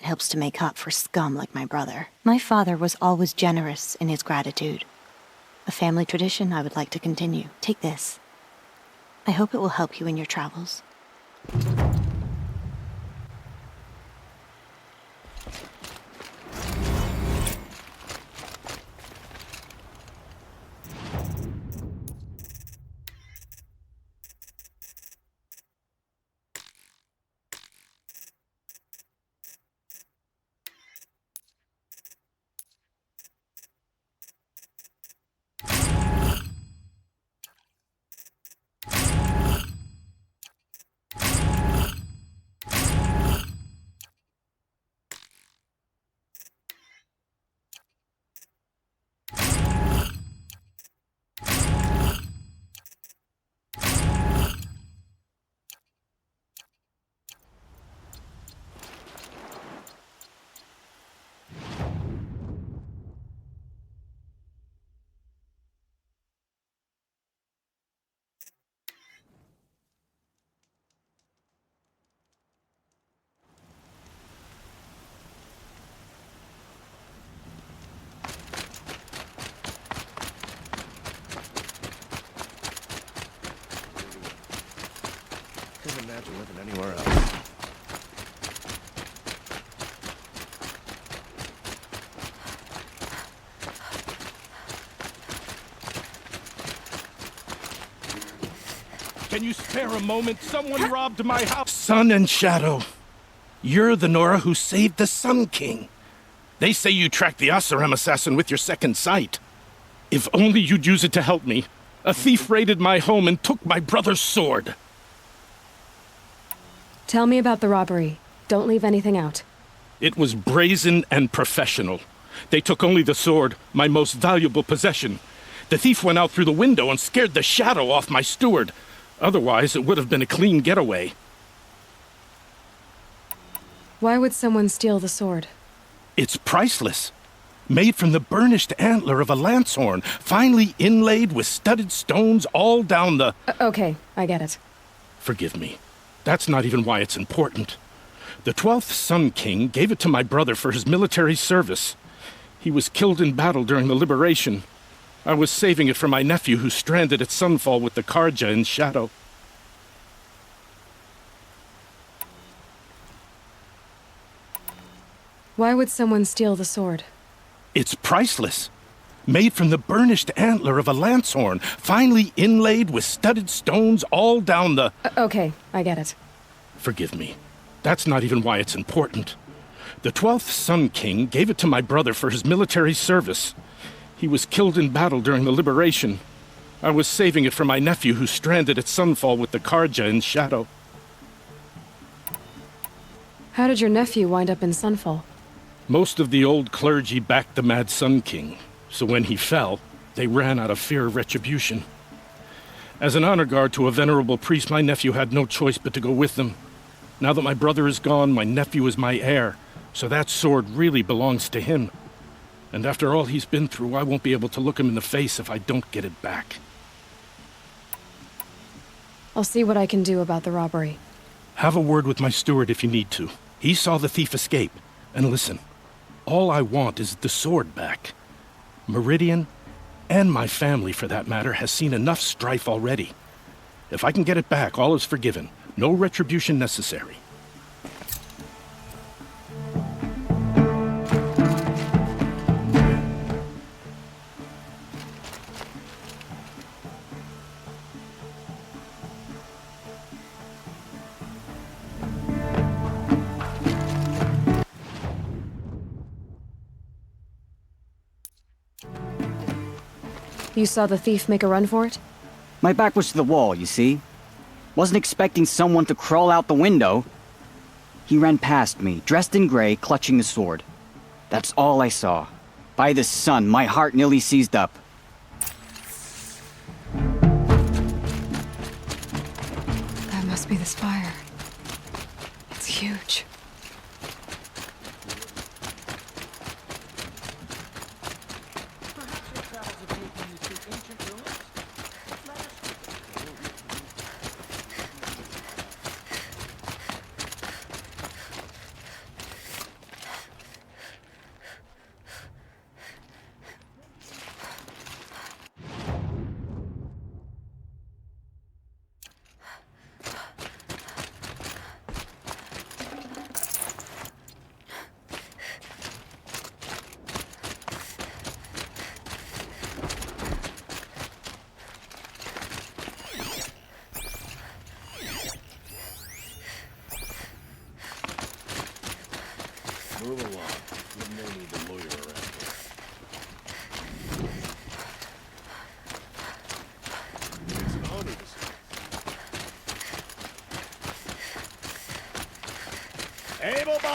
[SPEAKER 13] It helps to make up for scum like my brother. My father was always generous in his gratitude. A family tradition I would like to continue. Take this. I hope it will help you in your travels.
[SPEAKER 12] Can't imagine living anywhere else.
[SPEAKER 14] Can you spare a moment? Someone robbed my house. Sun and Shadow. You're the Nora who saved the Sun King. They say you tracked the Asaram assassin with your second sight. If only you'd use it to help me. A thief raided my home and took my brother's sword.
[SPEAKER 2] Tell me about the robbery. Don't leave anything out.
[SPEAKER 14] It was brazen and professional. They took only the sword, my most valuable possession. The thief went out through the window and scared the shadow off my steward. Otherwise, it would have been a clean getaway.
[SPEAKER 2] Why would someone steal the sword?
[SPEAKER 14] It's priceless. Made from the burnished antler of a lancehorn, finely inlaid with studded stones all down the...
[SPEAKER 2] Okay, I get it.
[SPEAKER 14] Forgive me. That's not even why it's important. The 12th Sun King gave it to my brother for his military service. He was killed in battle during the liberation. I was saving it for my nephew who's stranded at Sunfall with the Karja in Shadow.
[SPEAKER 2] Why would someone steal the sword?
[SPEAKER 14] It's priceless. Made from the burnished antler of a lancehorn, finely inlaid with studded stones all down the...
[SPEAKER 2] Okay, I get it.
[SPEAKER 14] Forgive me. That's not even why it's important. The 12th Sun King gave it to my brother for his military service. He was killed in battle during the liberation. I was saving it for my nephew who's stranded at Sunfall with the Karja in Shadow.
[SPEAKER 2] How did your nephew wind up in Sunfall?
[SPEAKER 14] Most of the old clergy backed the Mad Sun King, so when he fell, they ran out of fear of retribution. As an honor guard to a venerable priest, my nephew had no choice but to go with them. Now that my brother is gone, my nephew is my heir, so that sword really belongs to him. And after all he's been through, I won't be able to look him in the face if I don't get it back.
[SPEAKER 2] I'll see what I can do about the robbery.
[SPEAKER 14] Have a word with my steward if you need to. He saw the thief escape. And listen, all I want is the sword back. Meridian, and my family for that matter, has seen enough strife already. If I can get it back, all is forgiven. No retribution necessary.
[SPEAKER 2] You saw the thief make a run for it?
[SPEAKER 15] My back was to the wall, you see? Wasn't expecting someone to crawl out the window. He ran past me, dressed in gray, clutching the sword. That's all I saw. By the sun, my heart nearly seized up.
[SPEAKER 2] That must be the spire. It's huge.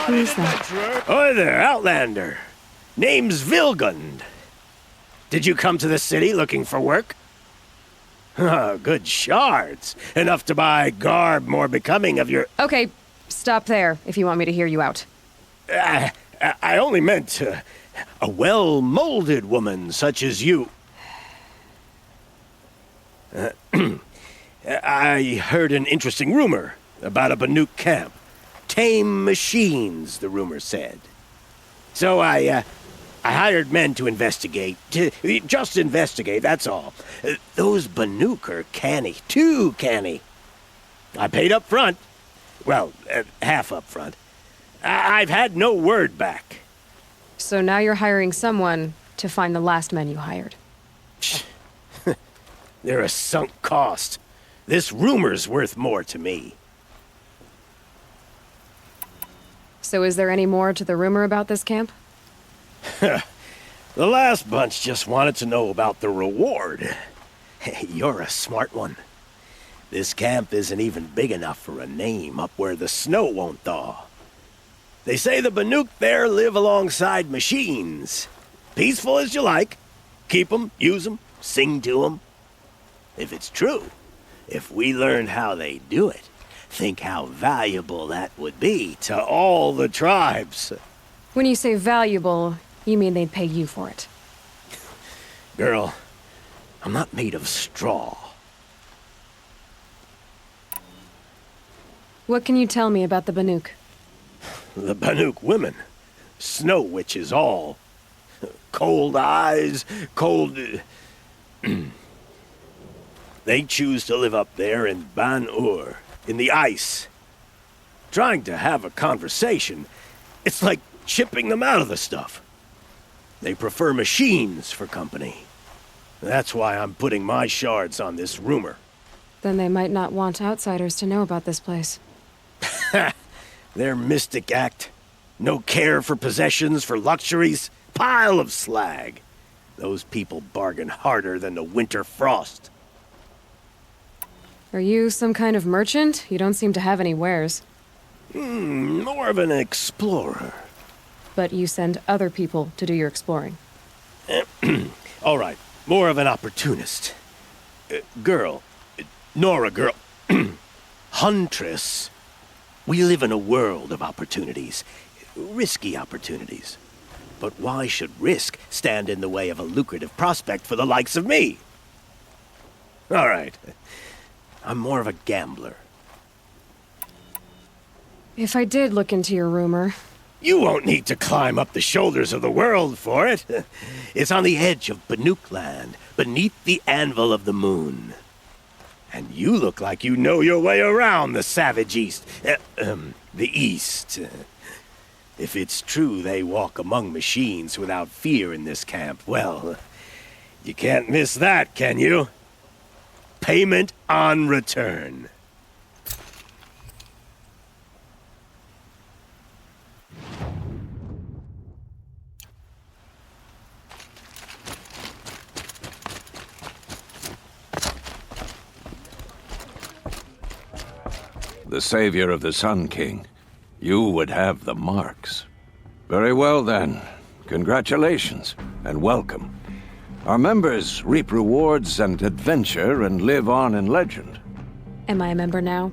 [SPEAKER 2] Who is that?
[SPEAKER 16] Hi there, Outlander. Name's Vilgund. Did you come to the city looking for work? Good shards. Enough to buy garb more becoming of your...
[SPEAKER 2] Okay, stop there if you want me to hear you out.
[SPEAKER 16] I only meant a well-molded woman such as you. I heard an interesting rumor about a Banuk camp. Tame machines, the rumor said. So I hired men to investigate. Just investigate, that's all. Those Banuk are canny, too canny. I paid up front. Well, half up front. I've had no word back.
[SPEAKER 2] So now you're hiring someone to find the last men you hired.
[SPEAKER 16] They're a sunk cost. This rumor's worth more to me.
[SPEAKER 2] So is there any more to the rumor about this camp?
[SPEAKER 16] The last bunch just wanted to know about the reward. You're a smart one. This camp isn't even big enough for a name up where the snow won't thaw. They say the Banuk there live alongside machines. Peaceful as you like. Keep 'em, use 'em, sing to 'em. If it's true, if we learned how they do it, think how valuable that would be to all the tribes.
[SPEAKER 2] When you say valuable, you mean they'd pay you for it.
[SPEAKER 16] Girl, I'm not made of straw.
[SPEAKER 2] What can you tell me about the Banuk?
[SPEAKER 16] The Banuk women. Snow witches all. Cold eyes, cold... They choose to live up there in Ban-Ur, in the Aice. Trying to have a conversation, it's like chipping them out of the stuff. They prefer machines for company. That's why I'm putting my shards on this rumor.
[SPEAKER 2] Then they might not want outsiders to know about this place.
[SPEAKER 16] Their mystic act. No care for possessions, for luxuries. Pile of slag. Those people bargain harder than the winter frost.
[SPEAKER 2] Are you some kind of merchant? You don't seem to have any wares.
[SPEAKER 16] More of an explorer.
[SPEAKER 2] But you send other people to do your exploring.
[SPEAKER 16] All right, more of an opportunist. Girl. Nora girl. Huntress. We live in a world of opportunities. Risky opportunities. But why should risk stand in the way of a lucrative prospect for the likes of me? All right. I'm more of a gambler.
[SPEAKER 2] If I did look into your rumor...
[SPEAKER 16] You won't need to climb up the shoulders of the world for it. It's on the edge of Banuk land, beneath the anvil of the moon. And you look like you know your way around the savage east. The east. If it's true they walk among machines without fear in this camp, well, you can't miss that, can you? Payment on return.
[SPEAKER 9] The savior of the Sun King. You would have the marks. Very well then. Congratulations, and welcome. Our members reap rewards and adventure and live on in legend.
[SPEAKER 2] Am I a member now?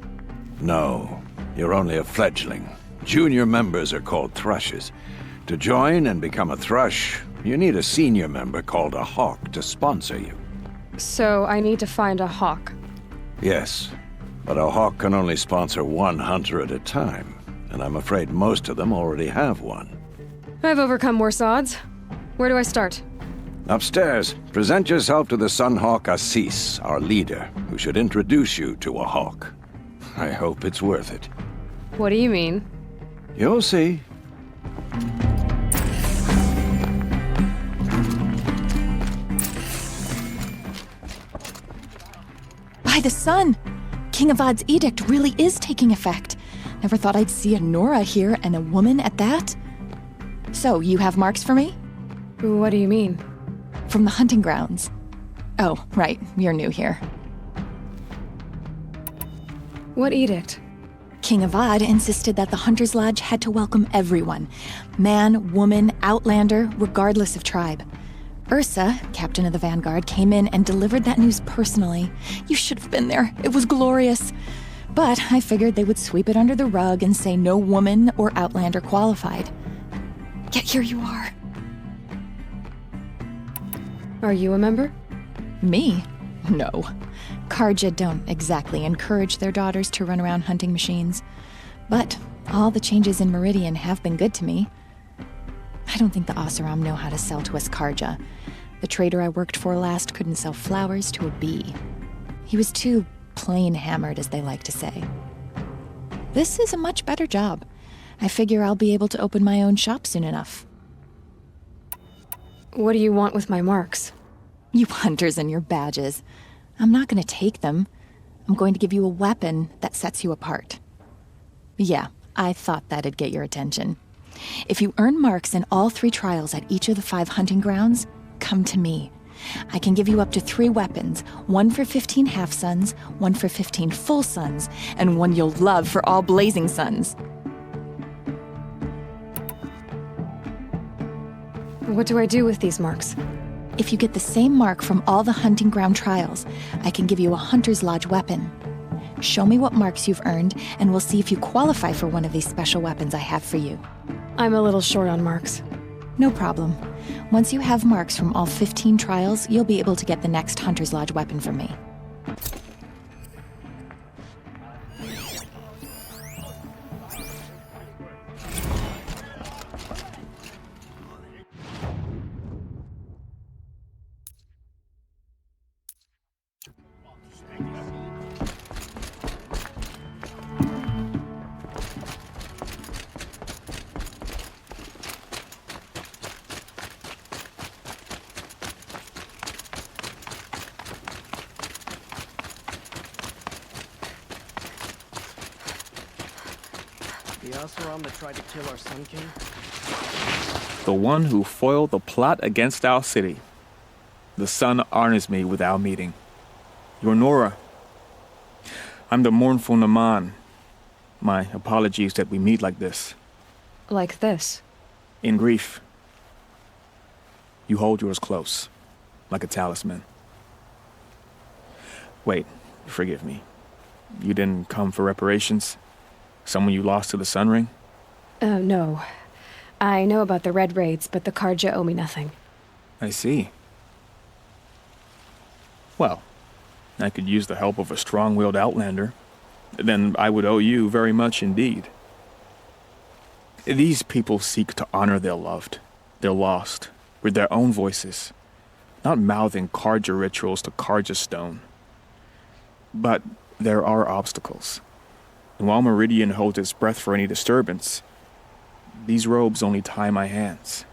[SPEAKER 9] No, you're only a fledgling. Junior members are called thrushes. To join and become a thrush, you need a senior member called a hawk to sponsor you.
[SPEAKER 2] So I need to find a hawk.
[SPEAKER 9] Yes, but a hawk can only sponsor one hunter at a time, and I'm afraid most of them already have one.
[SPEAKER 2] I've overcome worse odds. Where do I start?
[SPEAKER 9] Upstairs, present yourself to the Sunhawk Aice, our leader, who should introduce you to a hawk. I hope it's worth it.
[SPEAKER 2] What do you mean?
[SPEAKER 9] You'll see.
[SPEAKER 17] By the sun! King Avad's edict really is taking effect. Never thought I'd see a Nora here, and a woman at that. So, you have marks for me?
[SPEAKER 2] What do you mean?
[SPEAKER 17] From the hunting grounds. Oh, right, you're new here.
[SPEAKER 2] What edict?
[SPEAKER 17] King Avad insisted that the Hunter's Lodge had to welcome everyone. Man, woman, outlander, regardless of tribe. Ursa, captain of the Vanguard, came in and delivered that news personally. You should have been there. It was glorious. But I figured they would sweep it under the rug and say no woman or outlander qualified. Yet here you are.
[SPEAKER 2] Are you a member?
[SPEAKER 17] Me? No. Karja don't exactly encourage their daughters to run around hunting machines. But all the changes in Meridian have been good to me. I don't think the Oseram know how to sell to us Karja. The trader I worked for last couldn't sell flowers to a bee. He was too plain hammered, as they like to say. This is a much better job. I figure I'll be able to open my own shop soon enough.
[SPEAKER 2] What do you want with my marks?
[SPEAKER 17] You hunters and your badges. I'm not going to take them. I'm going to give you a weapon that sets you apart. Yeah, I thought that'd get your attention. If you earn marks in all 3 trials at each of the 5 hunting grounds, come to me. I can give you up to 3 weapons, 1 for 15 half-suns, 1 for 15 full suns, and 1 you'll love for all blazing suns.
[SPEAKER 2] What do I do with these marks?
[SPEAKER 17] If you get the same mark from all the hunting ground trials, I can give you a Hunter's Lodge weapon. Show me what marks you've earned, and we'll see if you qualify for one of these special weapons I have for you.
[SPEAKER 2] I'm a little short on marks.
[SPEAKER 17] No problem. Once you have marks from all 15 trials, you'll be able to get the next Hunter's Lodge weapon from me.
[SPEAKER 3] The Oseram that tried to kill our Sun King?
[SPEAKER 18] The one who foiled the plot against our city. The sun honors me with our meeting. You're Nora. I'm the mournful Naman. My apologies that we meet like this.
[SPEAKER 2] Like this?
[SPEAKER 18] In grief. You hold yours close, like a talisman. Wait, forgive me. You didn't come for reparations? Someone you lost to the Sun Ring?
[SPEAKER 2] No. I know about the Red Raids, but the Karja owe me nothing.
[SPEAKER 18] I see. Well, I could use the help of a strong-willed outlander. Then I would owe you very much indeed. These people seek to honor their loved, their lost, with their own voices, not mouthing Karja rituals to Karja stone. But there are obstacles. And while Meridian holds its breath for any disturbance, these robes only tie my hands.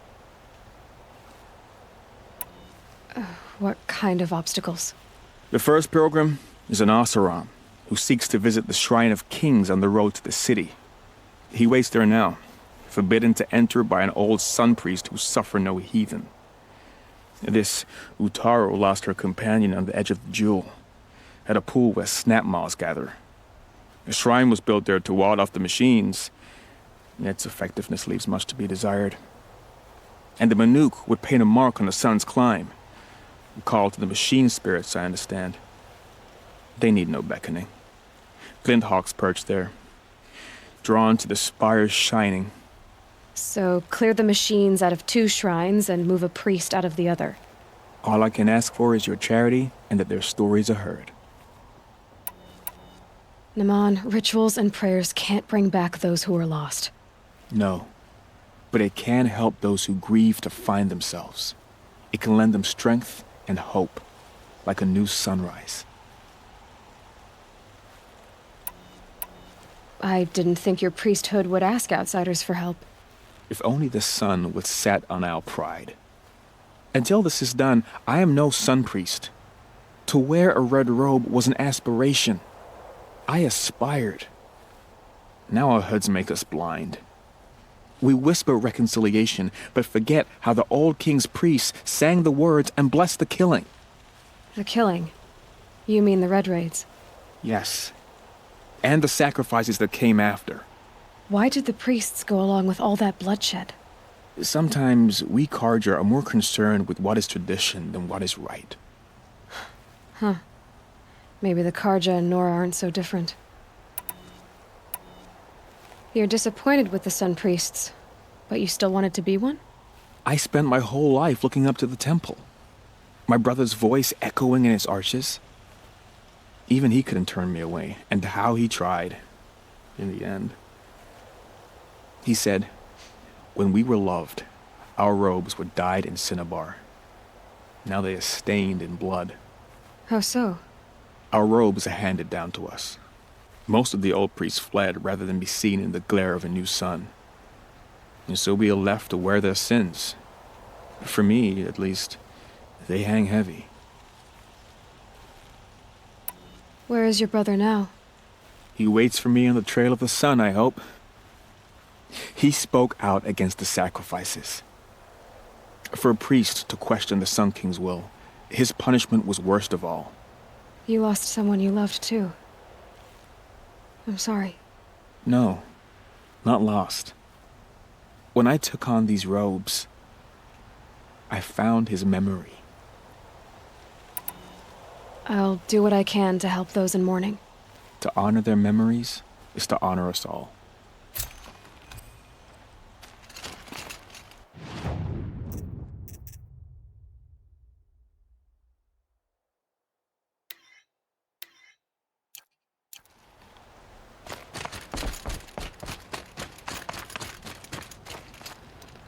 [SPEAKER 2] What kind of obstacles?
[SPEAKER 18] The first pilgrim is an Oseram who seeks to visit the Shrine of Kings on the road to the city. He waits there now, forbidden to enter by an old sun priest who suffer no heathen. This Utaro lost her companion on the edge of the jewel, at a pool where snap moths gather. The shrine was built there to ward off the machines, and its effectiveness leaves much to be desired. And the Manuk would paint a mark on the sun's climb, a call to the machine spirits, I understand. They need no beckoning. Glinthawks perch there, drawn to the spire's shining.
[SPEAKER 2] So clear the machines out of 2 shrines and move a priest out of the other.
[SPEAKER 18] All I can ask for is your charity and that their stories are heard.
[SPEAKER 2] Naman, rituals and prayers can't bring back those who are lost.
[SPEAKER 18] No, but it can help those who grieve to find themselves. It can lend them strength and hope, like a new sunrise.
[SPEAKER 2] I didn't think your priesthood would ask outsiders for help.
[SPEAKER 18] If only the sun would set on our pride. Until this is done, I am no sun priest. To wear a red robe was an aspiration. I aspired. Now our hoods make us blind. We whisper reconciliation, but forget how the old king's priests sang the words and blessed the killing.
[SPEAKER 2] The killing? You mean the Red Raids?
[SPEAKER 18] Yes. and the sacrifices that came after.
[SPEAKER 2] Why did the priests go along with all that bloodshed?
[SPEAKER 18] Sometimes we Carja are more concerned with what is tradition than what is right.
[SPEAKER 2] Huh. Maybe the Carja and Nora aren't so different. You're disappointed with the Sun Priests, but you still wanted to be one?
[SPEAKER 18] I spent my whole life looking up to the temple. My brother's voice echoing in its arches. Even he couldn't turn me away, and how he tried, in the end. He said, when we were loved, our robes were dyed in cinnabar. Now they are stained in blood.
[SPEAKER 2] How so?
[SPEAKER 18] Our robes are handed down to us. Most of the old priests fled rather than be seen in the glare of a new sun. And so we are left to wear their sins. For me, at least, they hang heavy.
[SPEAKER 2] Where is your brother now?
[SPEAKER 18] He waits for me on the trail of the sun, I hope. He spoke out against the sacrifices. For a priest to question the Sun King's will, his punishment was worst of all.
[SPEAKER 2] You lost someone you loved too. I'm sorry.
[SPEAKER 18] No, not lost. When I took on these robes, I found his memory.
[SPEAKER 2] I'll do what I can to help those in mourning.
[SPEAKER 18] To honor their memories is to honor us all.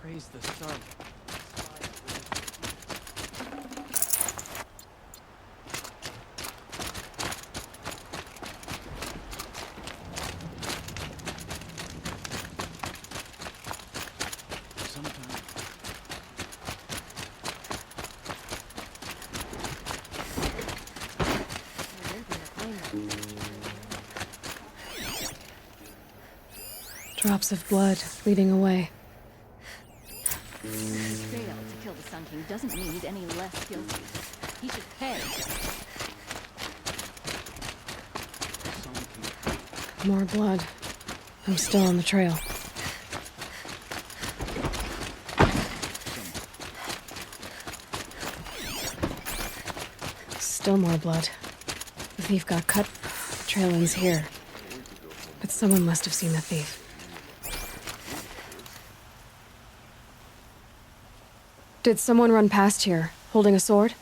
[SPEAKER 3] Praise the sun.
[SPEAKER 2] Drops of blood leading away.
[SPEAKER 4] Fail to kill the Sun King doesn't mean he's any less guilty. He should pay.
[SPEAKER 2] More blood. I'm still on the trail. Still more blood. The thief got cut. Trail ends here. But someone must have seen the thief. Did someone run past here, holding a sword?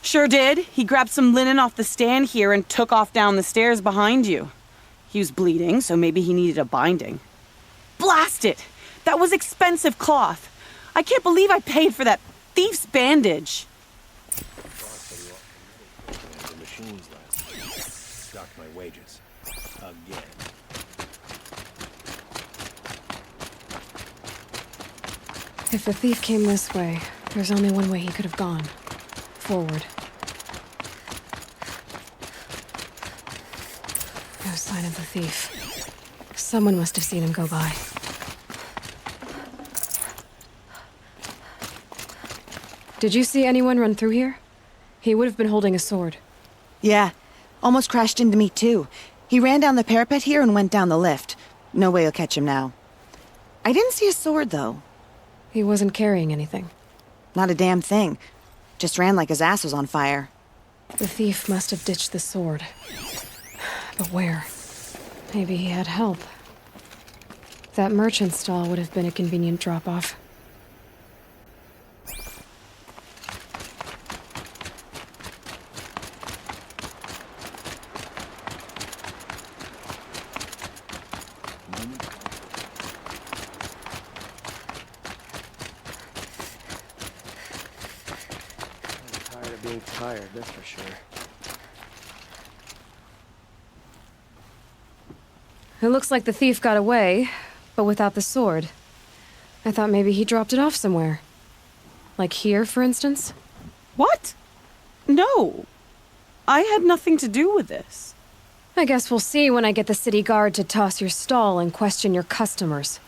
[SPEAKER 19] Sure did. He grabbed some linen off the stand here and took off down the stairs behind you. He was bleeding, so maybe he needed a binding. Blast it! That was expensive cloth. I can't believe I paid for that thief's bandage.
[SPEAKER 16] The machines last week. Docked my wages. Again.
[SPEAKER 2] If the thief came this way, there's only one way he could have gone. Forward. No sign of the thief. Someone must have seen him go by. Did you see anyone run through here? He would have been holding a sword.
[SPEAKER 13] Yeah, almost crashed into me too. He ran down the parapet here and went down the lift. No way you'll catch him now. I didn't see a sword though.
[SPEAKER 2] He wasn't carrying anything.
[SPEAKER 13] Not a damn thing. Just ran like his ass was on fire.
[SPEAKER 2] The thief must have ditched the sword. But where? Maybe he had help. That merchant stall would have been a convenient drop-off.
[SPEAKER 3] Being tired, that's for sure.
[SPEAKER 2] It looks like the thief got away, but without the sword. I thought maybe he dropped it off somewhere. Like here, for instance?
[SPEAKER 19] What? No. I had nothing to do with this.
[SPEAKER 2] I guess we'll see when I get the city guard to toss your stall and question your customers.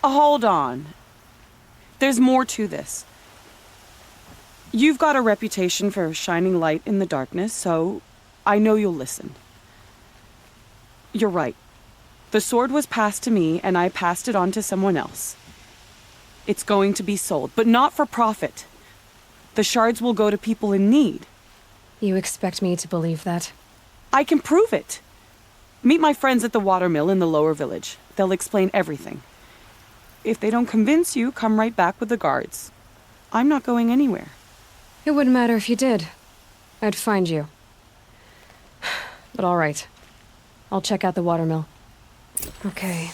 [SPEAKER 19] Hold on. There's more to this. You've got a reputation for shining light in the darkness, so I know you'll listen. You're right. The sword was passed to me, and I passed it on to someone else. It's going to be sold, but not for profit. The shards will go to people in need.
[SPEAKER 2] You expect me to believe that?
[SPEAKER 19] I can prove it. Meet my friends at the watermill in the lower village. They'll explain everything. If they don't convince you, come right back with the guards. I'm not going anywhere.
[SPEAKER 2] It wouldn't matter if you did. I'd find you. But all right. I'll check out the watermill. Okay.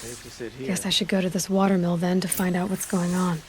[SPEAKER 2] Guess I should go to this watermill then to find out what's going on.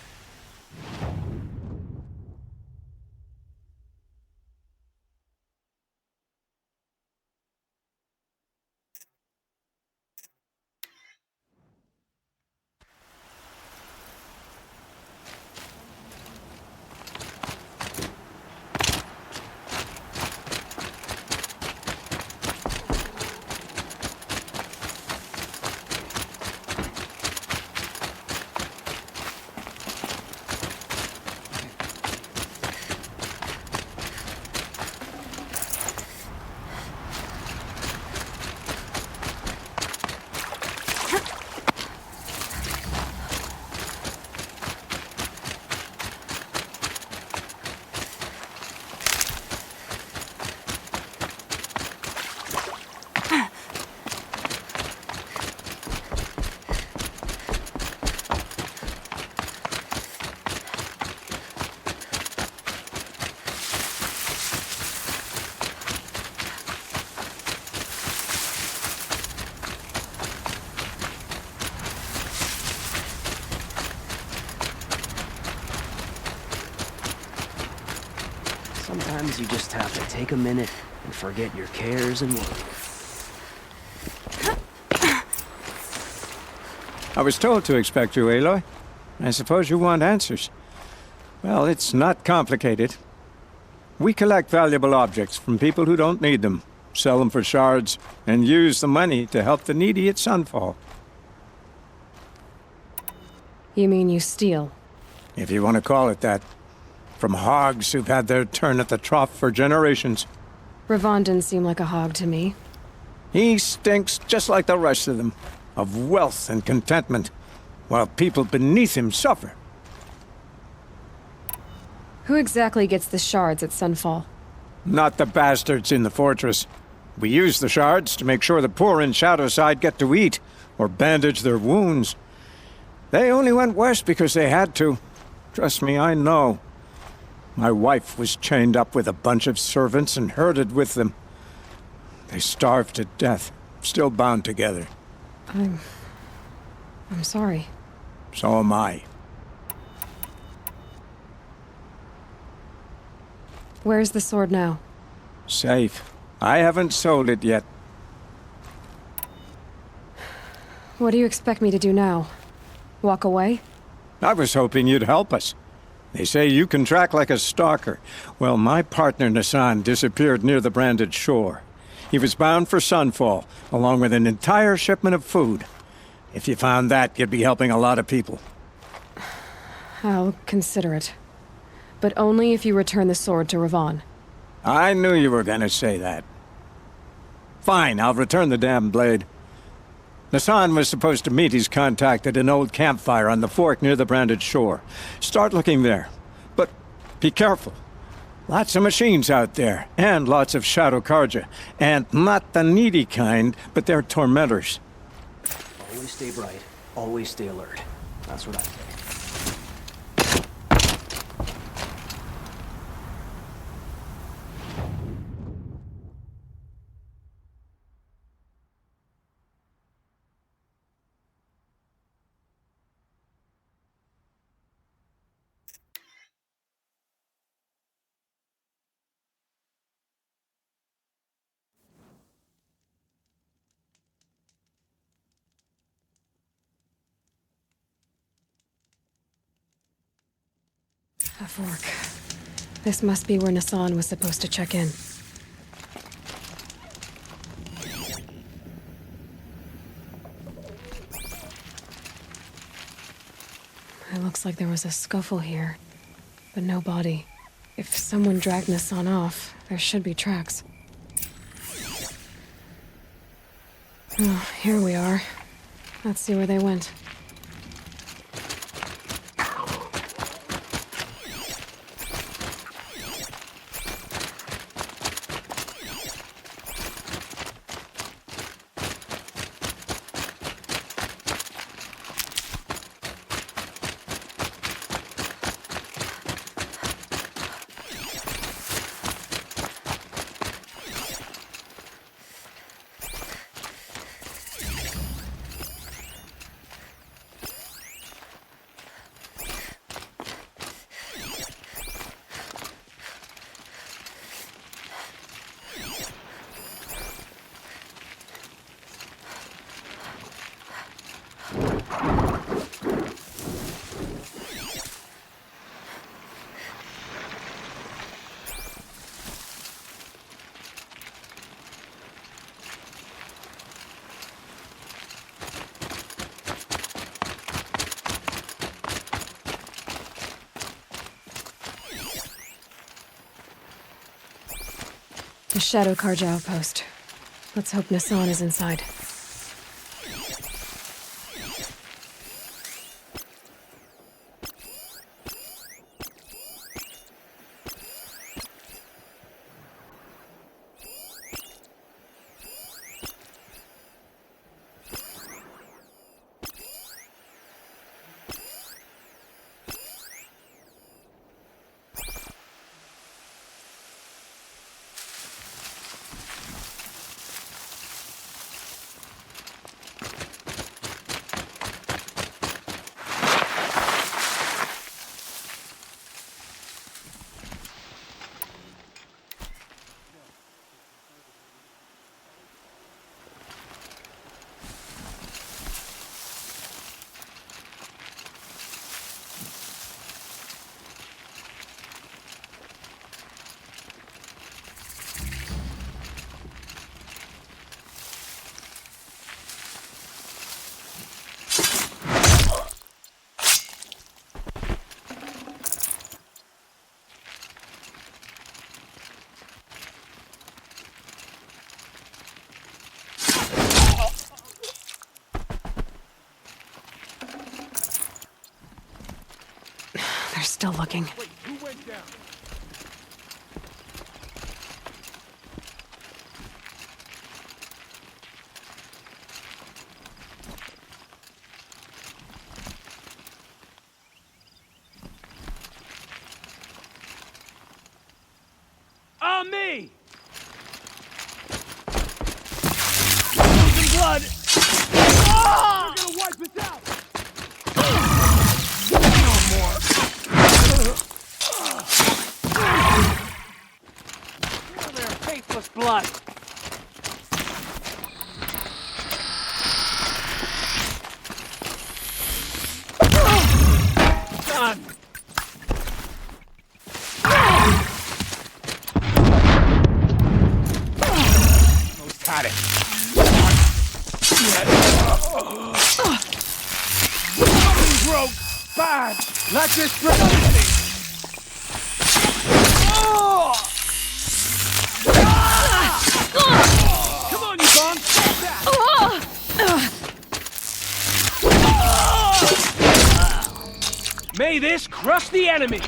[SPEAKER 20] Sometimes you just have to take a minute and forget your cares and worries.
[SPEAKER 21] I was told to expect you, Aloy. I suppose you want answers. Well, it's not complicated. We collect valuable objects from people who don't need them, sell them for shards, and use the money to help the needy at Sunfall.
[SPEAKER 2] You mean you steal?
[SPEAKER 21] If you want to call it that. From hogs who've had their turn at the trough for generations.
[SPEAKER 2] Ravon didn't seem like a hog to me.
[SPEAKER 21] He stinks just like the rest of them, of wealth and contentment, while people beneath him suffer.
[SPEAKER 2] Who exactly gets the shards at Sunfall?
[SPEAKER 21] Not the bastards in the fortress. We use the shards to make sure the poor in Shadowside get to eat, or bandage their wounds. They only went west because they had to. Trust me, I know. My wife was chained up with a bunch of servants and herded with them. They starved to death, still bound together.
[SPEAKER 2] I'm sorry.
[SPEAKER 21] So am I.
[SPEAKER 2] Where's the sword now?
[SPEAKER 21] Safe. I haven't sold it yet.
[SPEAKER 2] What do you expect me to do now? Walk away?
[SPEAKER 21] I was hoping you'd help us. They say you can track like a stalker. Well, my partner Nassan disappeared near the branded shore. He was bound for Sunfall, along with an entire shipment of food. If you found that, you'd be helping a lot of people.
[SPEAKER 2] I'll consider it. But only if you return the sword to Ravon.
[SPEAKER 21] I knew you were gonna say that. Fine, I'll return the damn blade. Nassan was supposed to meet his contact at an old campfire on the fork near the branded shore. Start looking there. But be careful. Lots of machines out there, and lots of Shadow Karja. And not the needy kind, but they're tormentors.
[SPEAKER 20] Always stay bright. Always stay alert. That's what I say.
[SPEAKER 2] A fork. This must be where Nassan was supposed to check in. It looks like there was a scuffle here, but no body. If someone dragged Nassan off, there should be tracks. Oh, here we are. Let's see where they went. The Shadow Karja outpost. Let's hope Nassan is inside. They're still looking.
[SPEAKER 3] Wait, who went down? On me! Losing blood! Ah! We're gonna wipe it out! Blood. Done. Almost got it. Broke. Bad. Not just broke. Come on, you bomb! May this crush the enemy!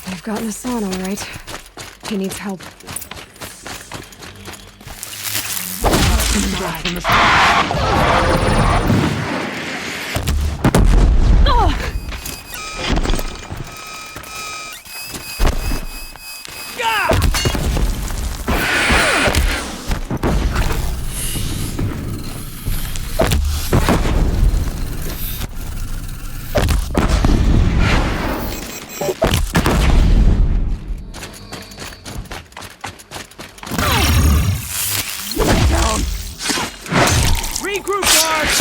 [SPEAKER 2] They've got Nassan all right. He needs help.
[SPEAKER 3] Regroup, guards!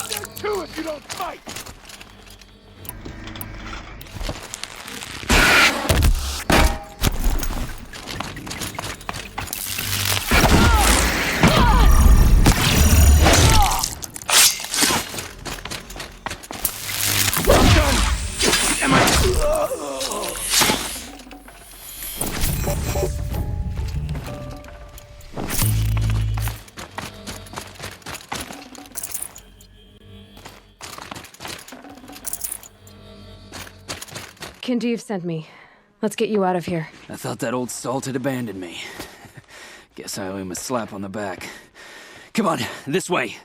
[SPEAKER 3] There's two if you don't fight!
[SPEAKER 2] Kindev sent me. Let's get you out of here.
[SPEAKER 20] I thought that old salt had abandoned me. Guess I owe him a slap on the back. Come on, this way.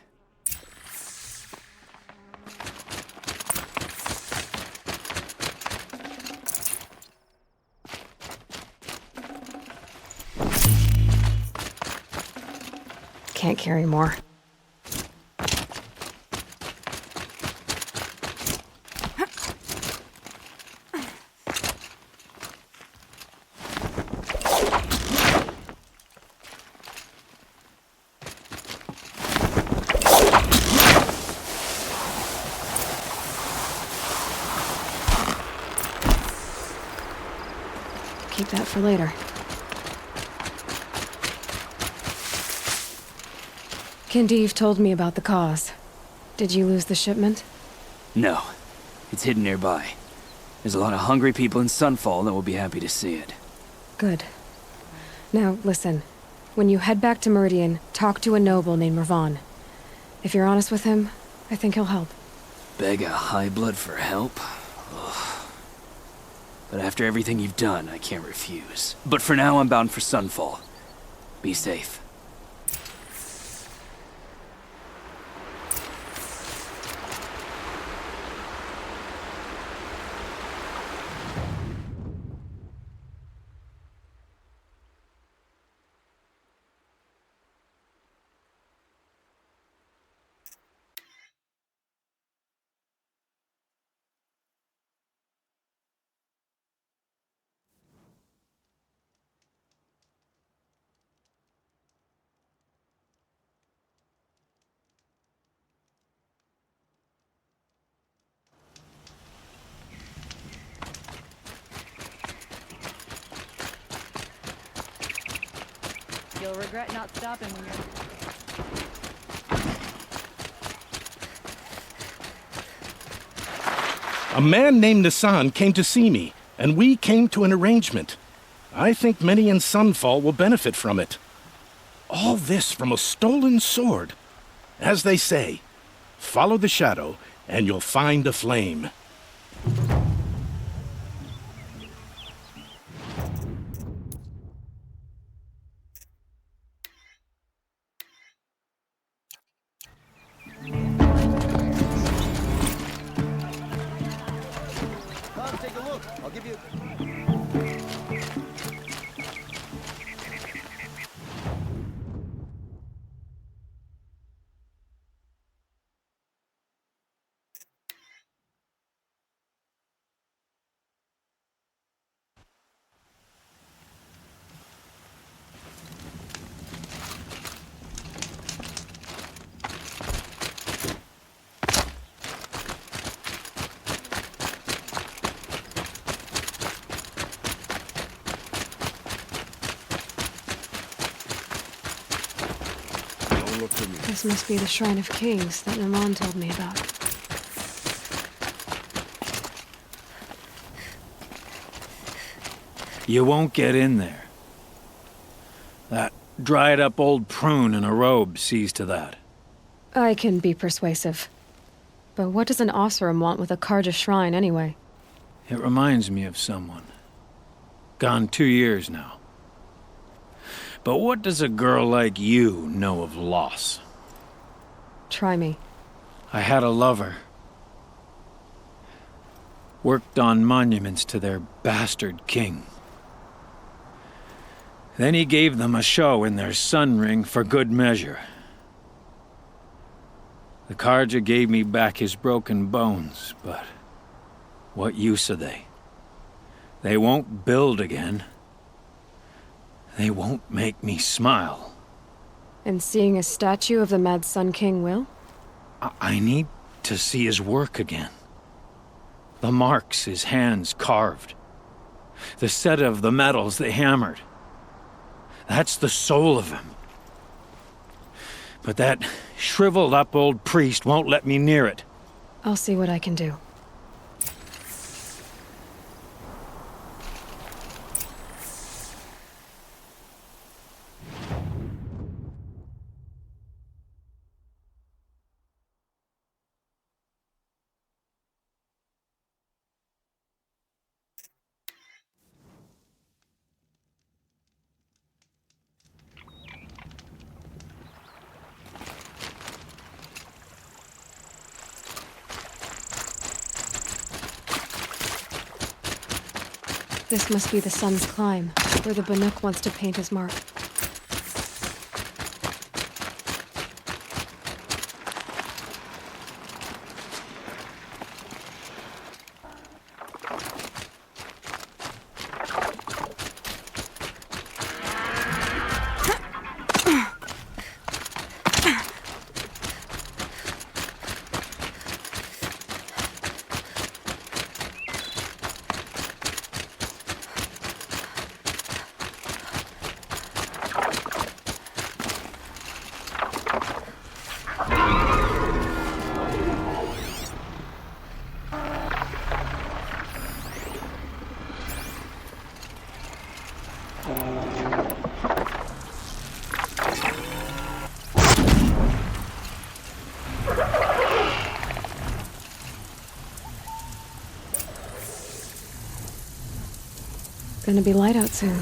[SPEAKER 2] Can't carry more. Keep that for later. Kindev told me about the cause. Did you lose the shipment?
[SPEAKER 20] No. It's hidden nearby. There's a lot of hungry people in Sunfall that will be happy to see it.
[SPEAKER 2] Good. Now, listen. When you head back to Meridian, talk to a noble named Ravon. If you're honest with him, I think he'll help.
[SPEAKER 20] Beg a high blood for help? Ugh. But after everything you've done, I can't refuse. But for now, I'm bound for Sunfall. Be safe.
[SPEAKER 4] You'll regret not stopping when you're...
[SPEAKER 14] A man named Nissan came to see me, and we came to an arrangement. I think many in Sunfall will benefit from it. All this from a stolen sword. As they say, follow the shadow, and you'll find a flame.
[SPEAKER 6] Come, take a look. I'll give you...
[SPEAKER 2] This must be the Shrine of Kings that Naman told me about.
[SPEAKER 21] You won't get in there. That dried-up old prune in a robe sees to that.
[SPEAKER 2] I can be persuasive. But what does an Oseram want with a Karja shrine anyway?
[SPEAKER 21] It reminds me of someone.
[SPEAKER 8] Gone 2 years now. But what does a girl like you know of loss?
[SPEAKER 2] Try me.
[SPEAKER 8] I had a lover. Worked on monuments to their bastard king. Then he gave them a show in their sun ring for good measure. The Carja gave me back his broken bones, but what use are they? They won't build again. They won't make me smile.
[SPEAKER 2] And seeing a statue of the Mad Sun King will?
[SPEAKER 8] I need to see his work again. The marks his hands carved. The set of the metals they hammered. That's the soul of him. But that shriveled up old priest won't let me near it.
[SPEAKER 2] I'll see what I can do. This must be the sun's climb, where the Banuk wants to paint his mark. Gonna be light out soon.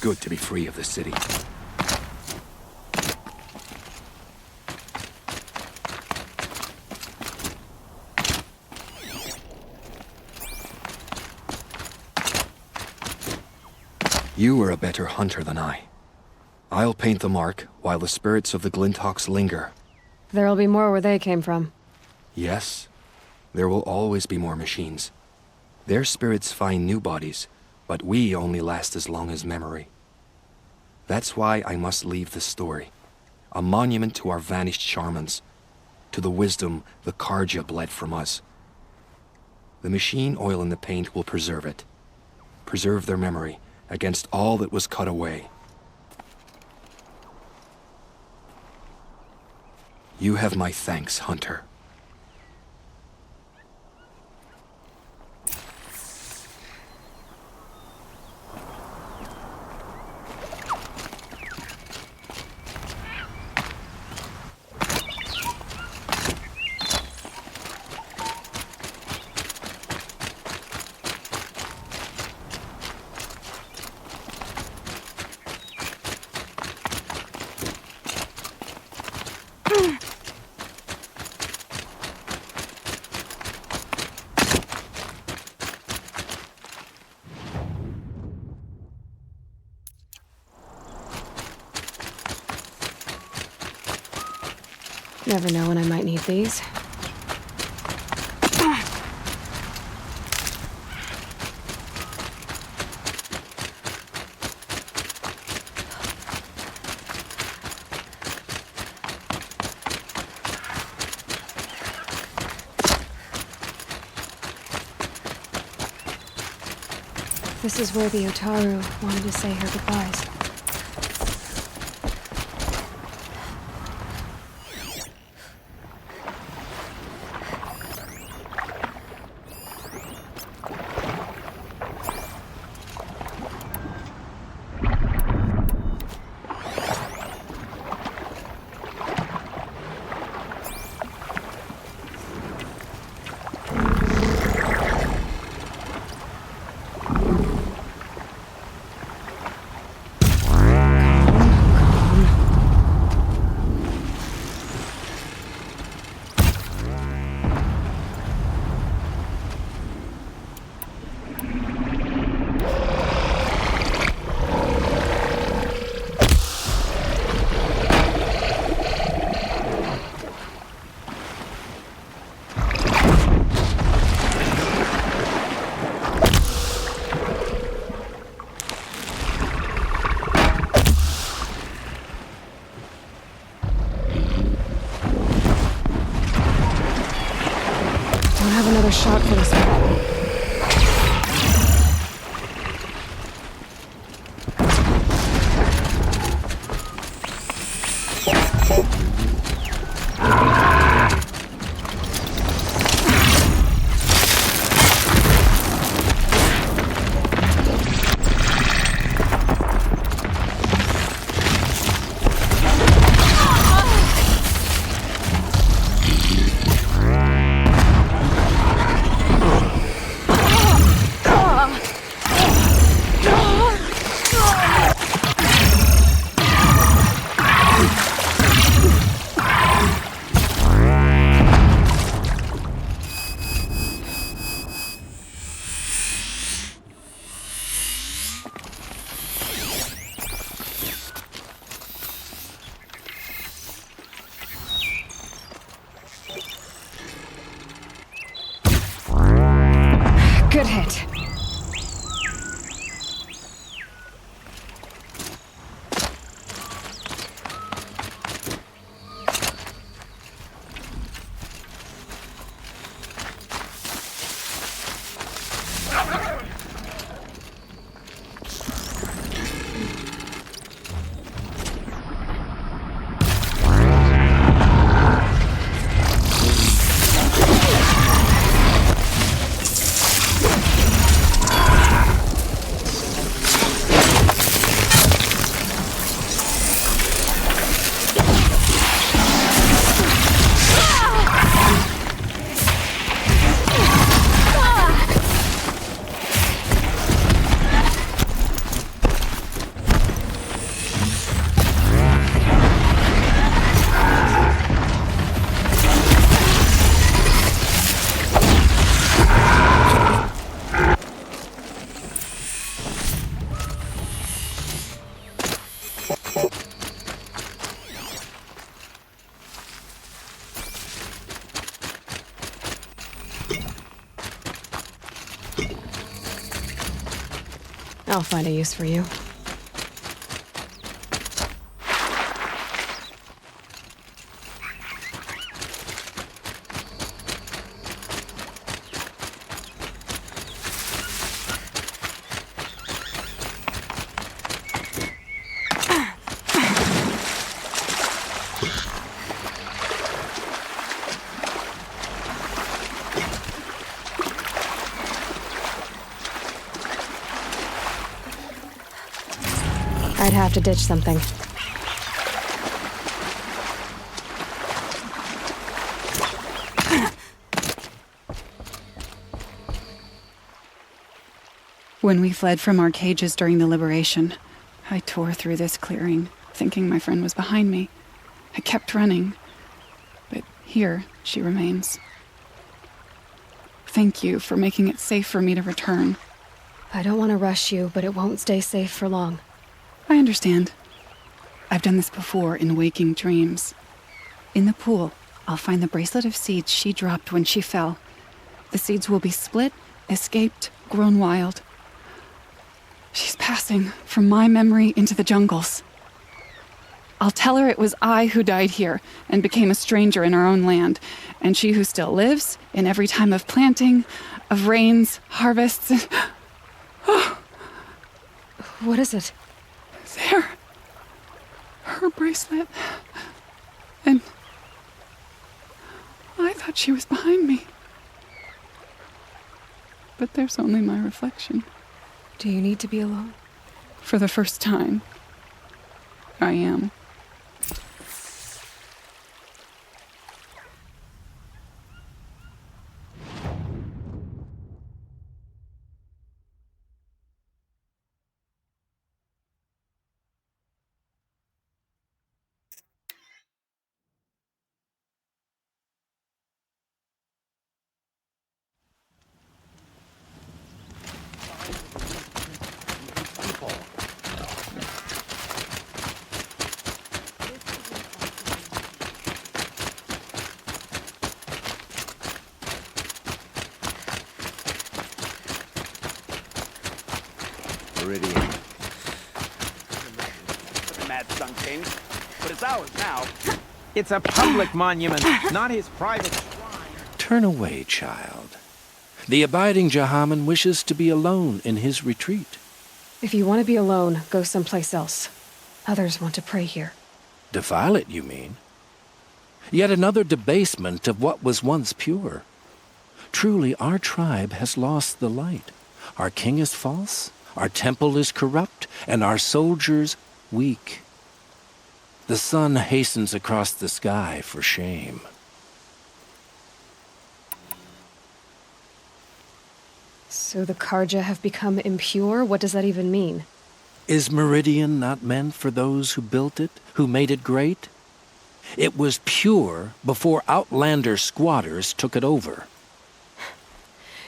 [SPEAKER 1] good to be free of the city. You are a better hunter than I. I'll paint the mark while the spirits of the Glinthawks linger.
[SPEAKER 2] There'll be more where they came from.
[SPEAKER 1] Yes, there will always be more machines. Their spirits find new bodies, but we only last as long as memory. That's why I must leave this story. A monument to our vanished shamans, to the wisdom the Carja bled from us. The machine oil in the paint will preserve it. Preserve their memory against all that was cut away. You have my thanks, Hunter.
[SPEAKER 2] Never know when I might need these. This is where the Otaru wanted to say her goodbyes. Shot for this one. Good hit. I'll find a use for you. I'd have to ditch something.
[SPEAKER 5] When we fled from our cages during the liberation, I tore through this clearing, thinking my friend was behind me. I kept running, but here she remains. Thank you for making it safe for me to return.
[SPEAKER 2] I don't want to rush you, but it won't stay safe for long.
[SPEAKER 5] I understand. I've done this before in waking dreams. In the pool, I'll find the bracelet of seeds she dropped when she fell. The seeds will be split, escaped, grown wild. She's passing from my memory into the jungles. I'll tell her it was I who died here and became a stranger in our own land, and she who still lives in every time of planting, of rains, harvests, and... Oh.
[SPEAKER 2] What is it?
[SPEAKER 5] There. Her bracelet. And I thought she was behind me. But there's only my reflection.
[SPEAKER 2] Do you need to be alone?
[SPEAKER 5] For the first time, I am.
[SPEAKER 12] Meridian. Mad Sun King, but it's ours now.
[SPEAKER 22] It's a public monument, not his private shrine.
[SPEAKER 23] Turn away, child. The abiding Jahaman wishes to be alone in his retreat.
[SPEAKER 2] If you want to be alone, go someplace else. Others want to pray here.
[SPEAKER 23] Defile it, you mean? Yet another debasement of what was once pure. Truly, our tribe has lost the light. Our king is false, our temple is corrupt, and our soldiers weak. The sun hastens across the sky for shame.
[SPEAKER 2] So the Karja have become impure? What does that even mean?
[SPEAKER 23] Is Meridian not meant for those who built it, who made it great? It was pure before outlander squatters took it over.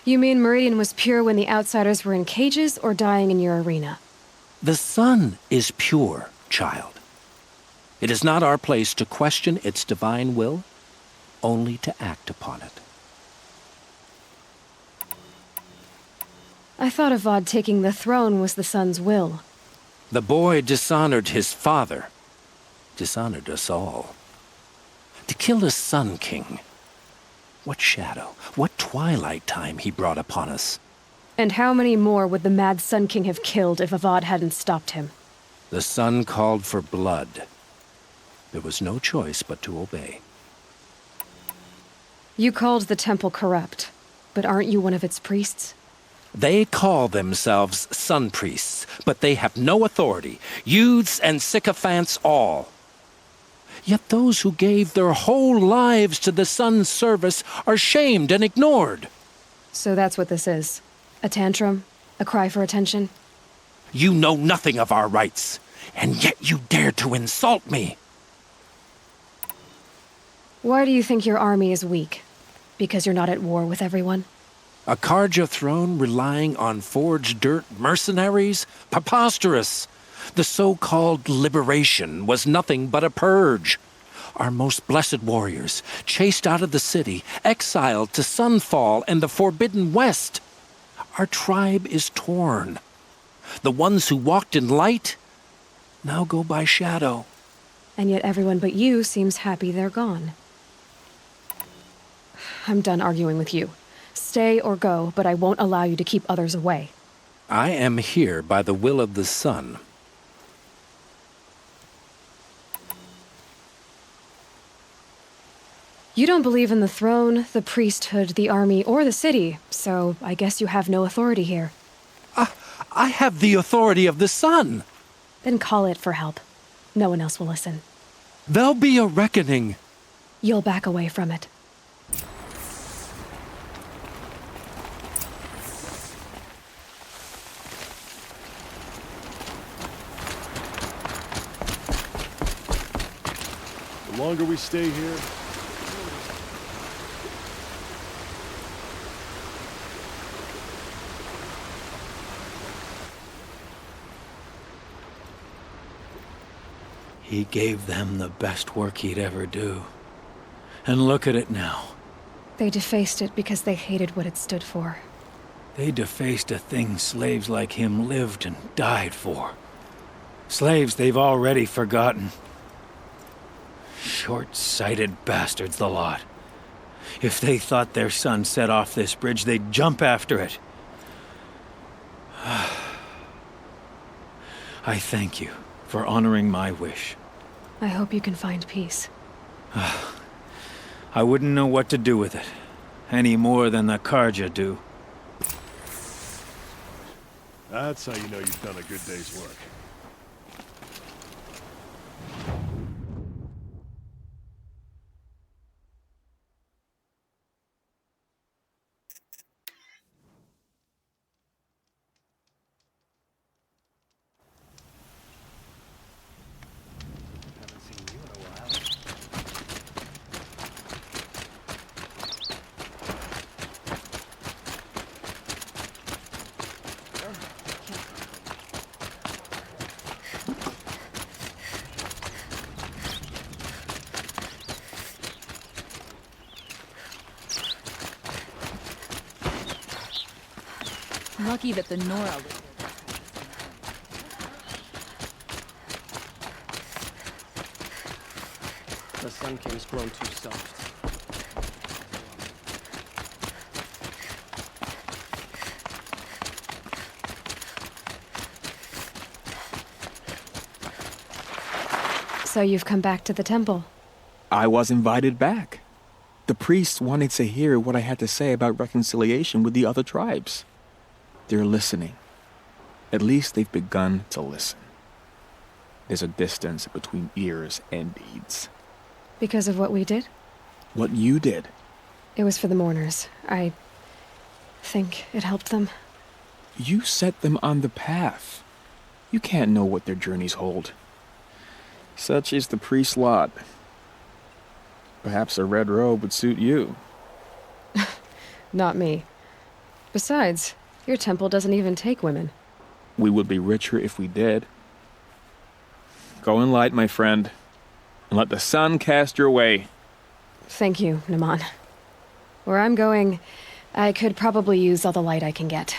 [SPEAKER 2] You mean Meridian was pure when the outsiders were in cages or dying in your arena?
[SPEAKER 23] The sun is pure, child. It is not our place to question its divine will, only to act upon it.
[SPEAKER 2] I thought Avad taking the throne was the sun's will.
[SPEAKER 23] The boy dishonored his father, dishonored us all. To kill a Sun King. What shadow, what twilight time he brought upon us.
[SPEAKER 2] And how many more would the mad Sun King have killed if Avad hadn't stopped him?
[SPEAKER 23] The sun called for blood. There was no choice but to obey.
[SPEAKER 2] You called the temple corrupt, but aren't you one of its priests?
[SPEAKER 23] They call themselves sun priests, but they have no authority. Youths and sycophants all. Yet those who gave their whole lives to the sun's service are shamed and ignored.
[SPEAKER 2] So that's what this is. A tantrum? A cry for attention?
[SPEAKER 23] You know nothing of our rights, and yet you dare to insult me.
[SPEAKER 2] Why do you think your army is weak? Because you're not at war with everyone?
[SPEAKER 23] A Karja throne relying on forged dirt mercenaries? Preposterous! The so-called liberation was nothing but a purge. Our most blessed warriors, chased out of the city, exiled to Sunfall and the Forbidden West. Our tribe is torn. The ones who walked in light now go by shadow.
[SPEAKER 2] And yet everyone but you seems happy they're gone. I'm done arguing with you. Stay or go, but I won't allow you to keep others away.
[SPEAKER 23] I am here by the will of the sun.
[SPEAKER 2] You don't believe in the throne, the priesthood, the army, or the city, so I guess you have no authority here.
[SPEAKER 23] I have the authority of the sun.
[SPEAKER 2] Then call it for help. No one else will listen.
[SPEAKER 23] There'll be a reckoning.
[SPEAKER 2] You'll back away from it.
[SPEAKER 7] The longer we stay here,
[SPEAKER 23] He gave them the best work he'd ever do. And look at it now.
[SPEAKER 2] They defaced it because they hated what it stood for.
[SPEAKER 23] They defaced a thing slaves like him lived and died for. Slaves they've already forgotten. Short-sighted bastards, the lot. If they thought their son set off this bridge, they'd jump after it. I thank you for honoring my wish.
[SPEAKER 2] I hope you can find peace.
[SPEAKER 23] I wouldn't know what to do with it, any more than the Carja do.
[SPEAKER 7] that's how you know you've done a good day's work.
[SPEAKER 17] Lucky that the Nora...
[SPEAKER 10] The Sun King's grown too soft.
[SPEAKER 2] So you've come back to the temple?
[SPEAKER 18] I was invited back. The priests wanted to hear what I had to say about reconciliation with the other tribes. They're listening. At least they've begun to listen. There's a distance between ears and deeds.
[SPEAKER 2] Because of what we did?
[SPEAKER 18] What you did.
[SPEAKER 2] It was for the mourners. I think it helped them.
[SPEAKER 18] You set them on the path. You can't know what their journeys hold. Such is the priest's lot. Perhaps a red robe would suit you.
[SPEAKER 2] Not me. Besides, your temple doesn't even take women.
[SPEAKER 18] We would be richer if we did. Go in light, my friend, and let the sun cast your way.
[SPEAKER 2] Thank you, Naman. Where I'm going, I could probably use all the light I can get.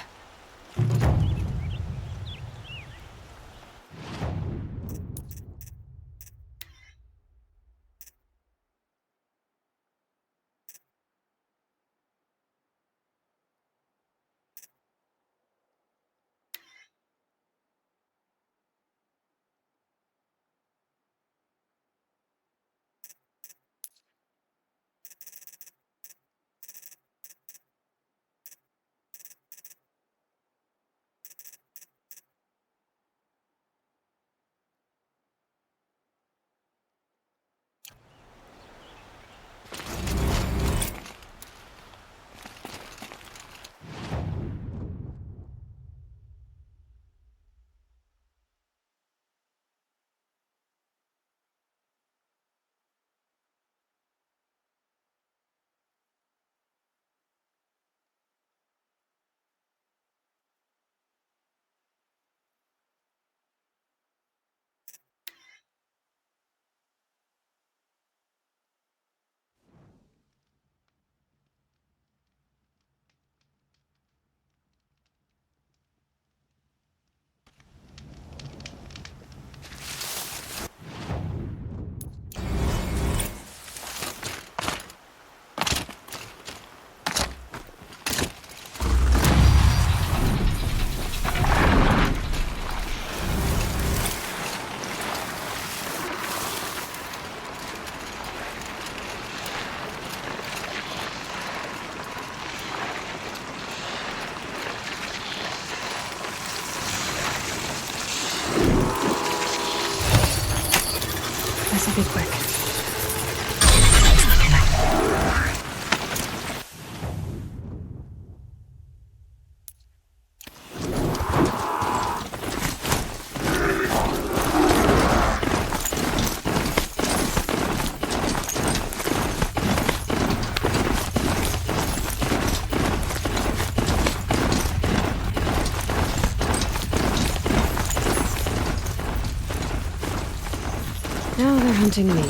[SPEAKER 2] hunting me.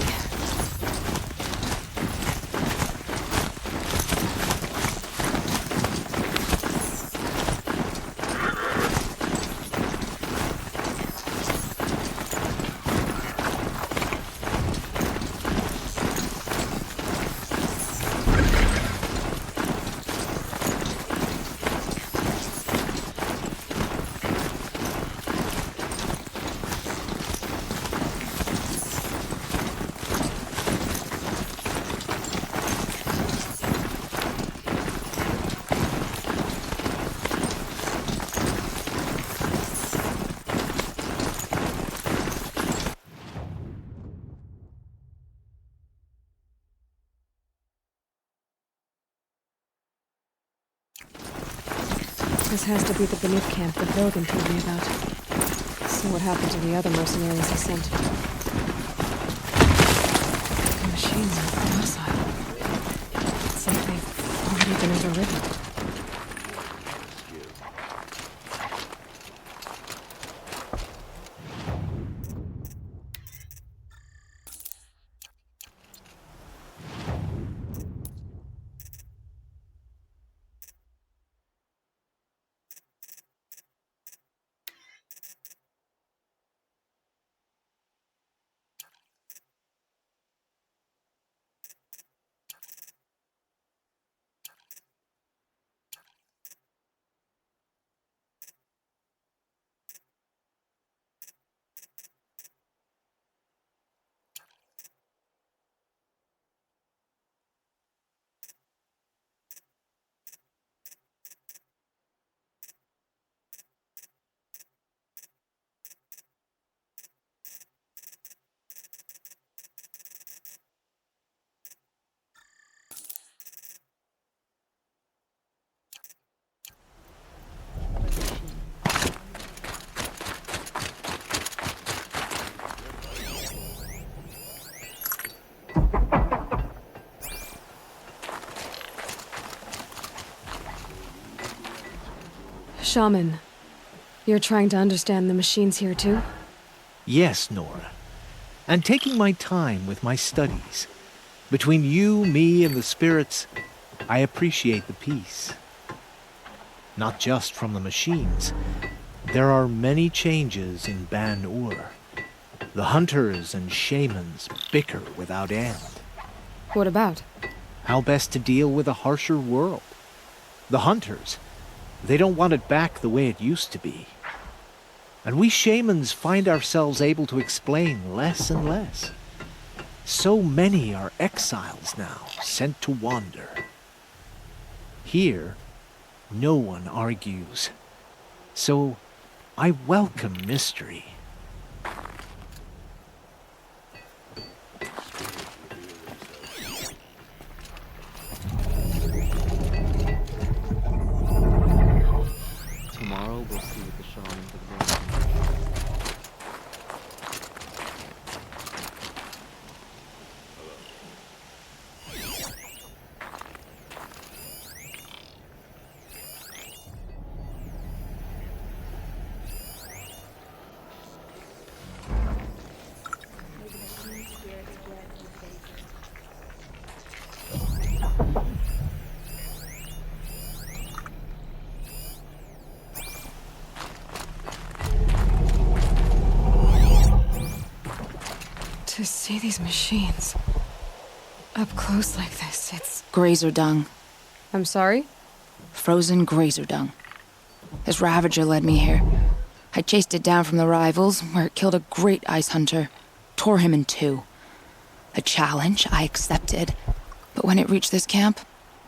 [SPEAKER 2] This has to be the beneath camp that Logan told me about. So what happened to the other mercenaries he sent? The machines are docile. It's like they've already been overridden. Shaman, you're trying to understand the machines here too?
[SPEAKER 9] Yes, Nora. And taking my time with my studies. Between you, me, and the spirits, I appreciate the peace. Not just from the machines. There are many changes in Ban-Ur. The hunters and shamans bicker without end.
[SPEAKER 2] What about?
[SPEAKER 9] How best to deal with a harsher world. The hunters, they don't want it back the way it used to be. And we shamans find ourselves able to explain less and less. So many are exiles now, sent to wander. Here, no one argues. So I welcome mystery.
[SPEAKER 10] Tomorrow we'll see what the shamans have learned.
[SPEAKER 2] To see these machines up close like this, it's...
[SPEAKER 17] Grazer dung.
[SPEAKER 2] I'm sorry?
[SPEAKER 17] Frozen grazer dung. This Ravager led me here. I chased it down from the rivals, where it killed a great ice hunter. Tore him in two. A challenge I accepted. But when it reached this camp,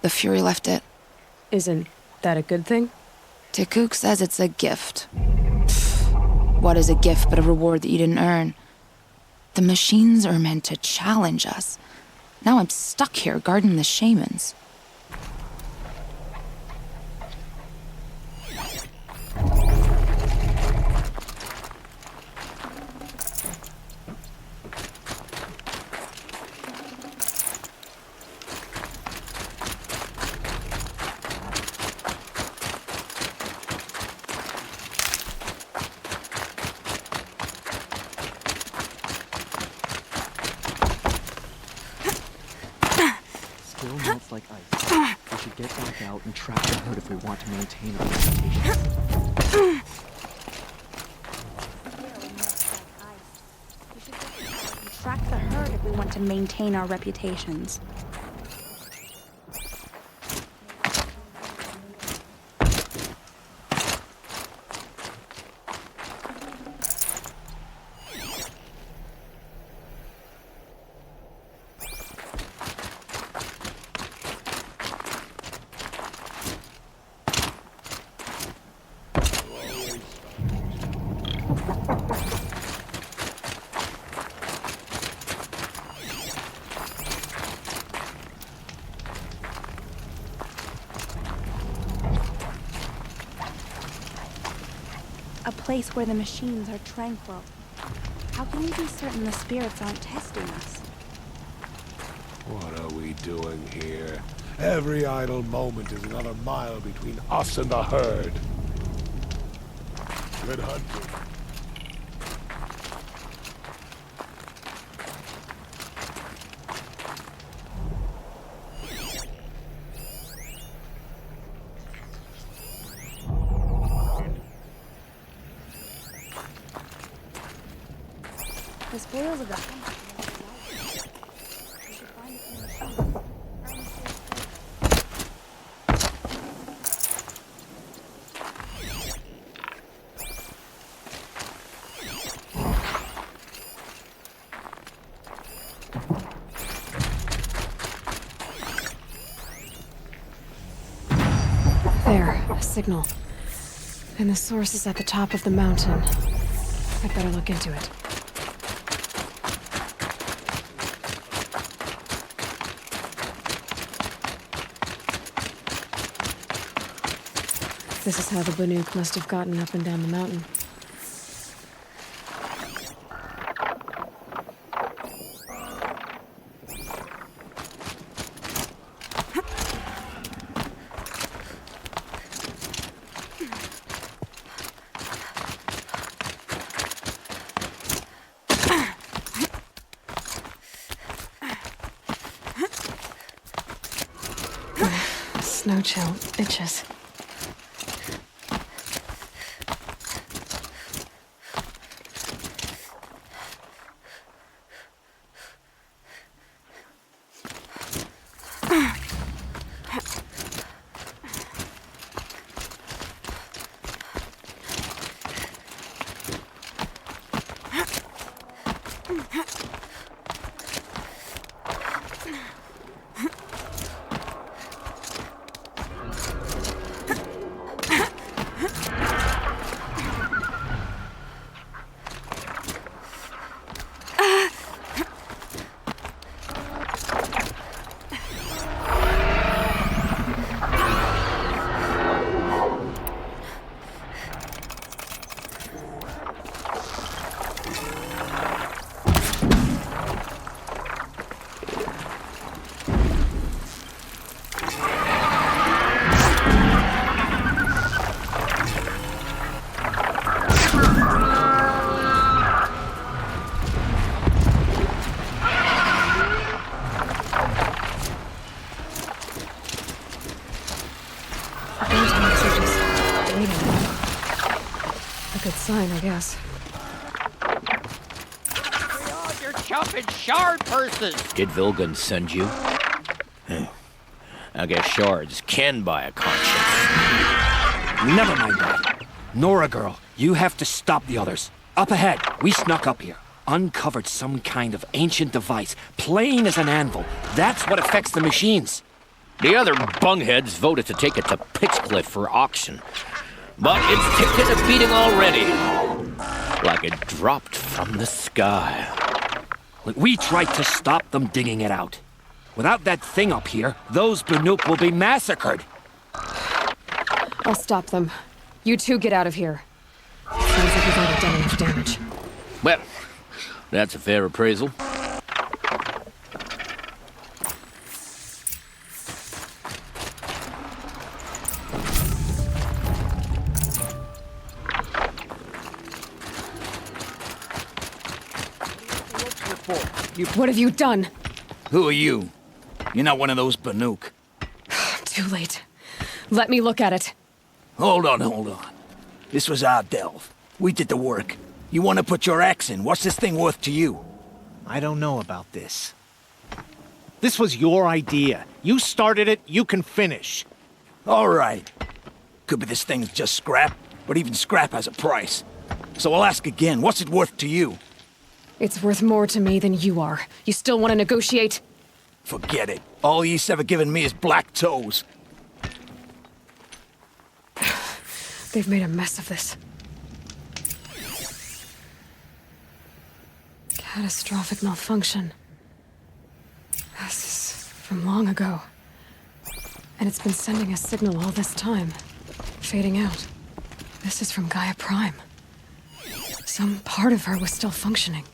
[SPEAKER 17] the Fury left it.
[SPEAKER 2] Isn't that a good thing?
[SPEAKER 17] Tikuk says it's a gift. Pfft, what is a gift but a reward that you didn't earn? The machines are meant to challenge us. Now I'm stuck here guarding the shamans.
[SPEAKER 10] smells like ice. We should get back out and trap the herd if we want to maintain our reputation.
[SPEAKER 11] Track the herd if we want to maintain our reputations. A place where the machines are tranquil. How can we be certain the spirits aren't testing us?
[SPEAKER 7] What are we doing here? Every idle moment is another mile between us and the herd. Good hunting.
[SPEAKER 11] The spoils of the hunt. We should find a few machines.
[SPEAKER 2] There, a signal. And the source is at the top of the mountain. I'd better look into it. This is how the Banuk must have gotten up and down the mountain. Snow chill itches. Sign, I guess.
[SPEAKER 15] You're chopping shard purses!
[SPEAKER 16] Did Vilgun send you? I guess shards can buy a conscience.
[SPEAKER 24] Never mind that. Nora girl, you have to stop the others. Up ahead, we snuck up here. Uncovered some kind of ancient device, plain as an anvil. That's what affects the machines.
[SPEAKER 16] The other bungheads voted to take it to Pitchcliff for auction. But it's taken a beating already. Like it dropped from the sky.
[SPEAKER 24] We tried to stop them digging it out. Without that thing up here, those Banuk will be massacred.
[SPEAKER 2] I'll stop them. You two get out of here. Sounds like you've already done enough damage.
[SPEAKER 16] Well, that's a fair appraisal.
[SPEAKER 2] What have you done?
[SPEAKER 16] Who are you?
[SPEAKER 3] You're not one of those Banuk.
[SPEAKER 2] Too late. Let me look at it.
[SPEAKER 3] Hold on. This was our delve. We did the work. You want to put your axe in? What's this thing worth to you?
[SPEAKER 9] I don't know about this. This was your idea. You started it, you can finish.
[SPEAKER 3] All right. Could be this thing's just scrap, but even scrap has a price. So I'll ask again, what's it worth to you?
[SPEAKER 2] It's worth more to me than you are. You still want to negotiate?
[SPEAKER 3] Forget it. All you've ever given me is black toes.
[SPEAKER 2] They've made a mess of this. Catastrophic malfunction. This is from long ago. And it's been sending a signal all this time. Fading out. This is from Gaia Prime. Some part of her was still functioning.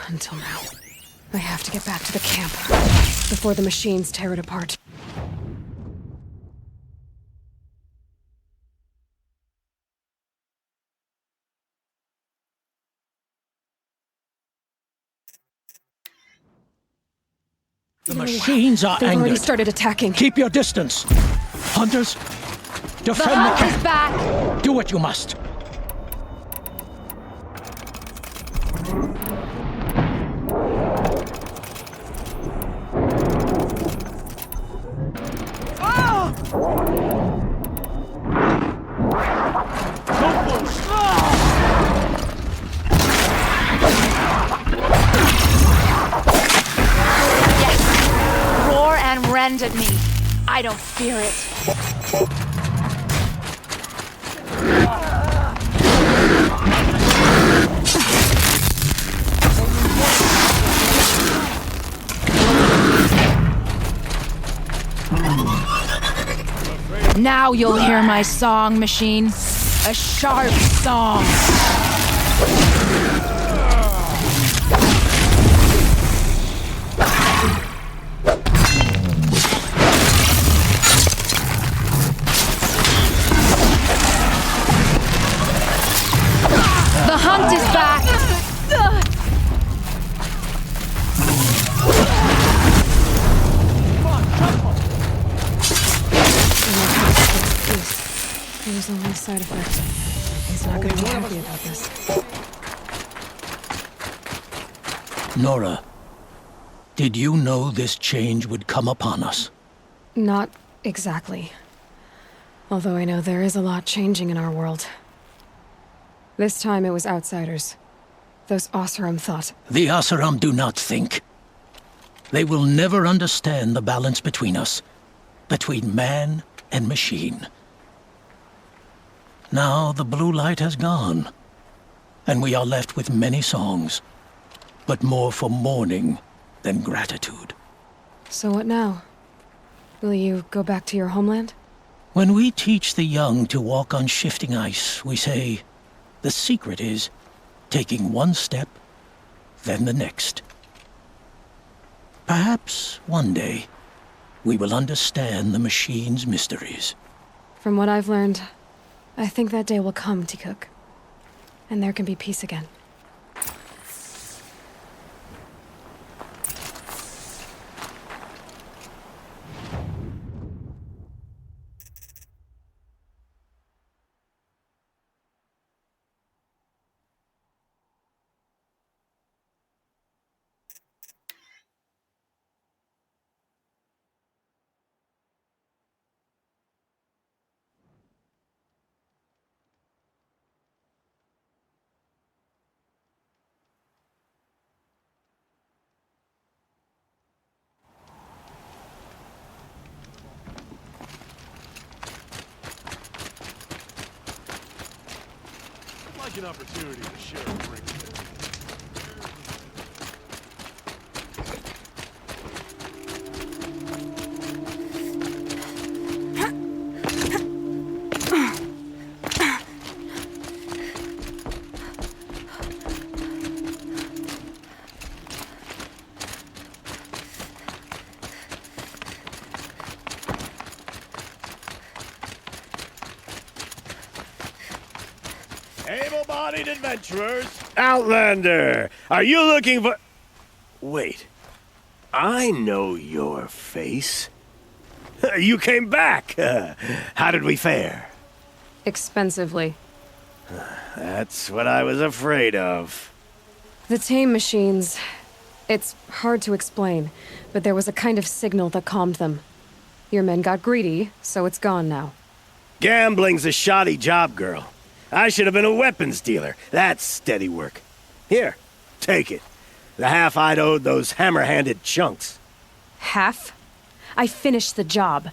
[SPEAKER 2] Until now. I have to get back to the camp before the machines tear it apart.
[SPEAKER 23] The machines are
[SPEAKER 2] They've
[SPEAKER 23] angered.
[SPEAKER 2] already started attacking.
[SPEAKER 23] Keep your distance. Hunters, defend the
[SPEAKER 11] hunt
[SPEAKER 23] camp.
[SPEAKER 11] is back.
[SPEAKER 23] Do what you must.
[SPEAKER 11] Roar and rend at me. I don't fear it. Now you'll hear my song, machine. A sharp song. The hunt is back!
[SPEAKER 2] It was only a side effect. He's not going to be happy about this.
[SPEAKER 23] Nora, did you know this change would come upon us?
[SPEAKER 2] Not exactly. Although I know there is a lot changing in our world. This time it was outsiders. Those Oseram thought.
[SPEAKER 23] The Oseram do not think. They will never understand the balance between us, between man and machine. Now the blue light has gone, and we are left with many songs, but more for mourning than gratitude.
[SPEAKER 2] So what now? Will you go back to your homeland?
[SPEAKER 23] When we teach the young to walk on shifting ice, we say, the secret is taking one step, then the next. Perhaps one day we will understand the machine's mysteries.
[SPEAKER 2] From what I've learned, I think that day will come, Tikuk. And there can be peace again.
[SPEAKER 7] An opportunity to share a drink. Able-bodied adventurers. Outlander, are you looking for... Wait.
[SPEAKER 4] I know your face. You came back. How did we fare?
[SPEAKER 2] Expensively.
[SPEAKER 4] That's what I was afraid of.
[SPEAKER 2] The tame machines. It's hard to explain, but there was a kind of signal that calmed them. Your men got greedy, so it's gone now.
[SPEAKER 4] Gambling's a shoddy job, girl. I should have been a weapons dealer. That's steady work. Here, take it. The half I'd owed those hammer-handed chunks.
[SPEAKER 2] Half? I finished the job.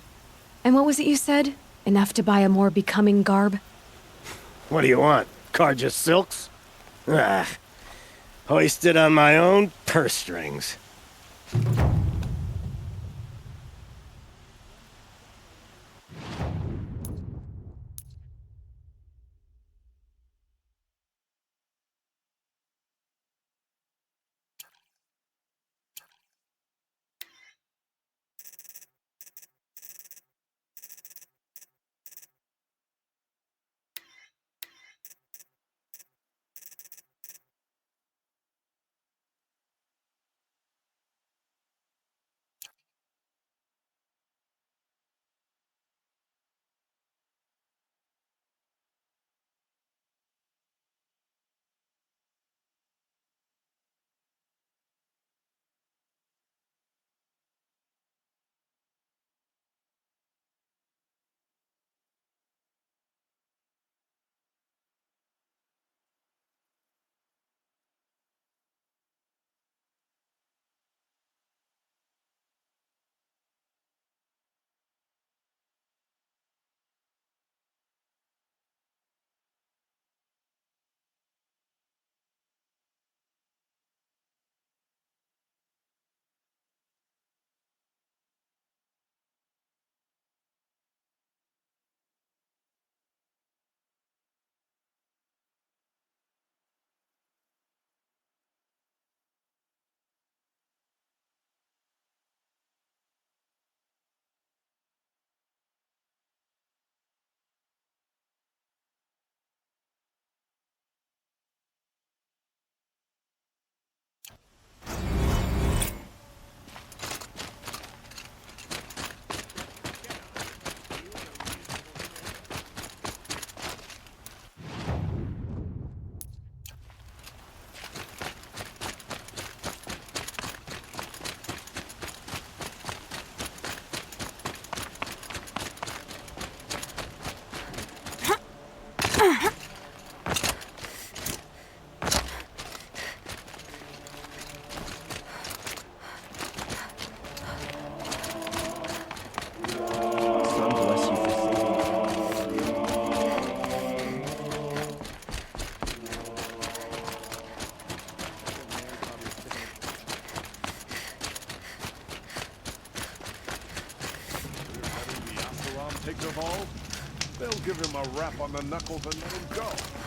[SPEAKER 2] And what was it you said? Enough to buy a more becoming garb?
[SPEAKER 4] What do you want? Carja silks? Ah, hoisted on my own purse strings.
[SPEAKER 7] Take the ball, they'll give him a rap on the knuckles and let him go.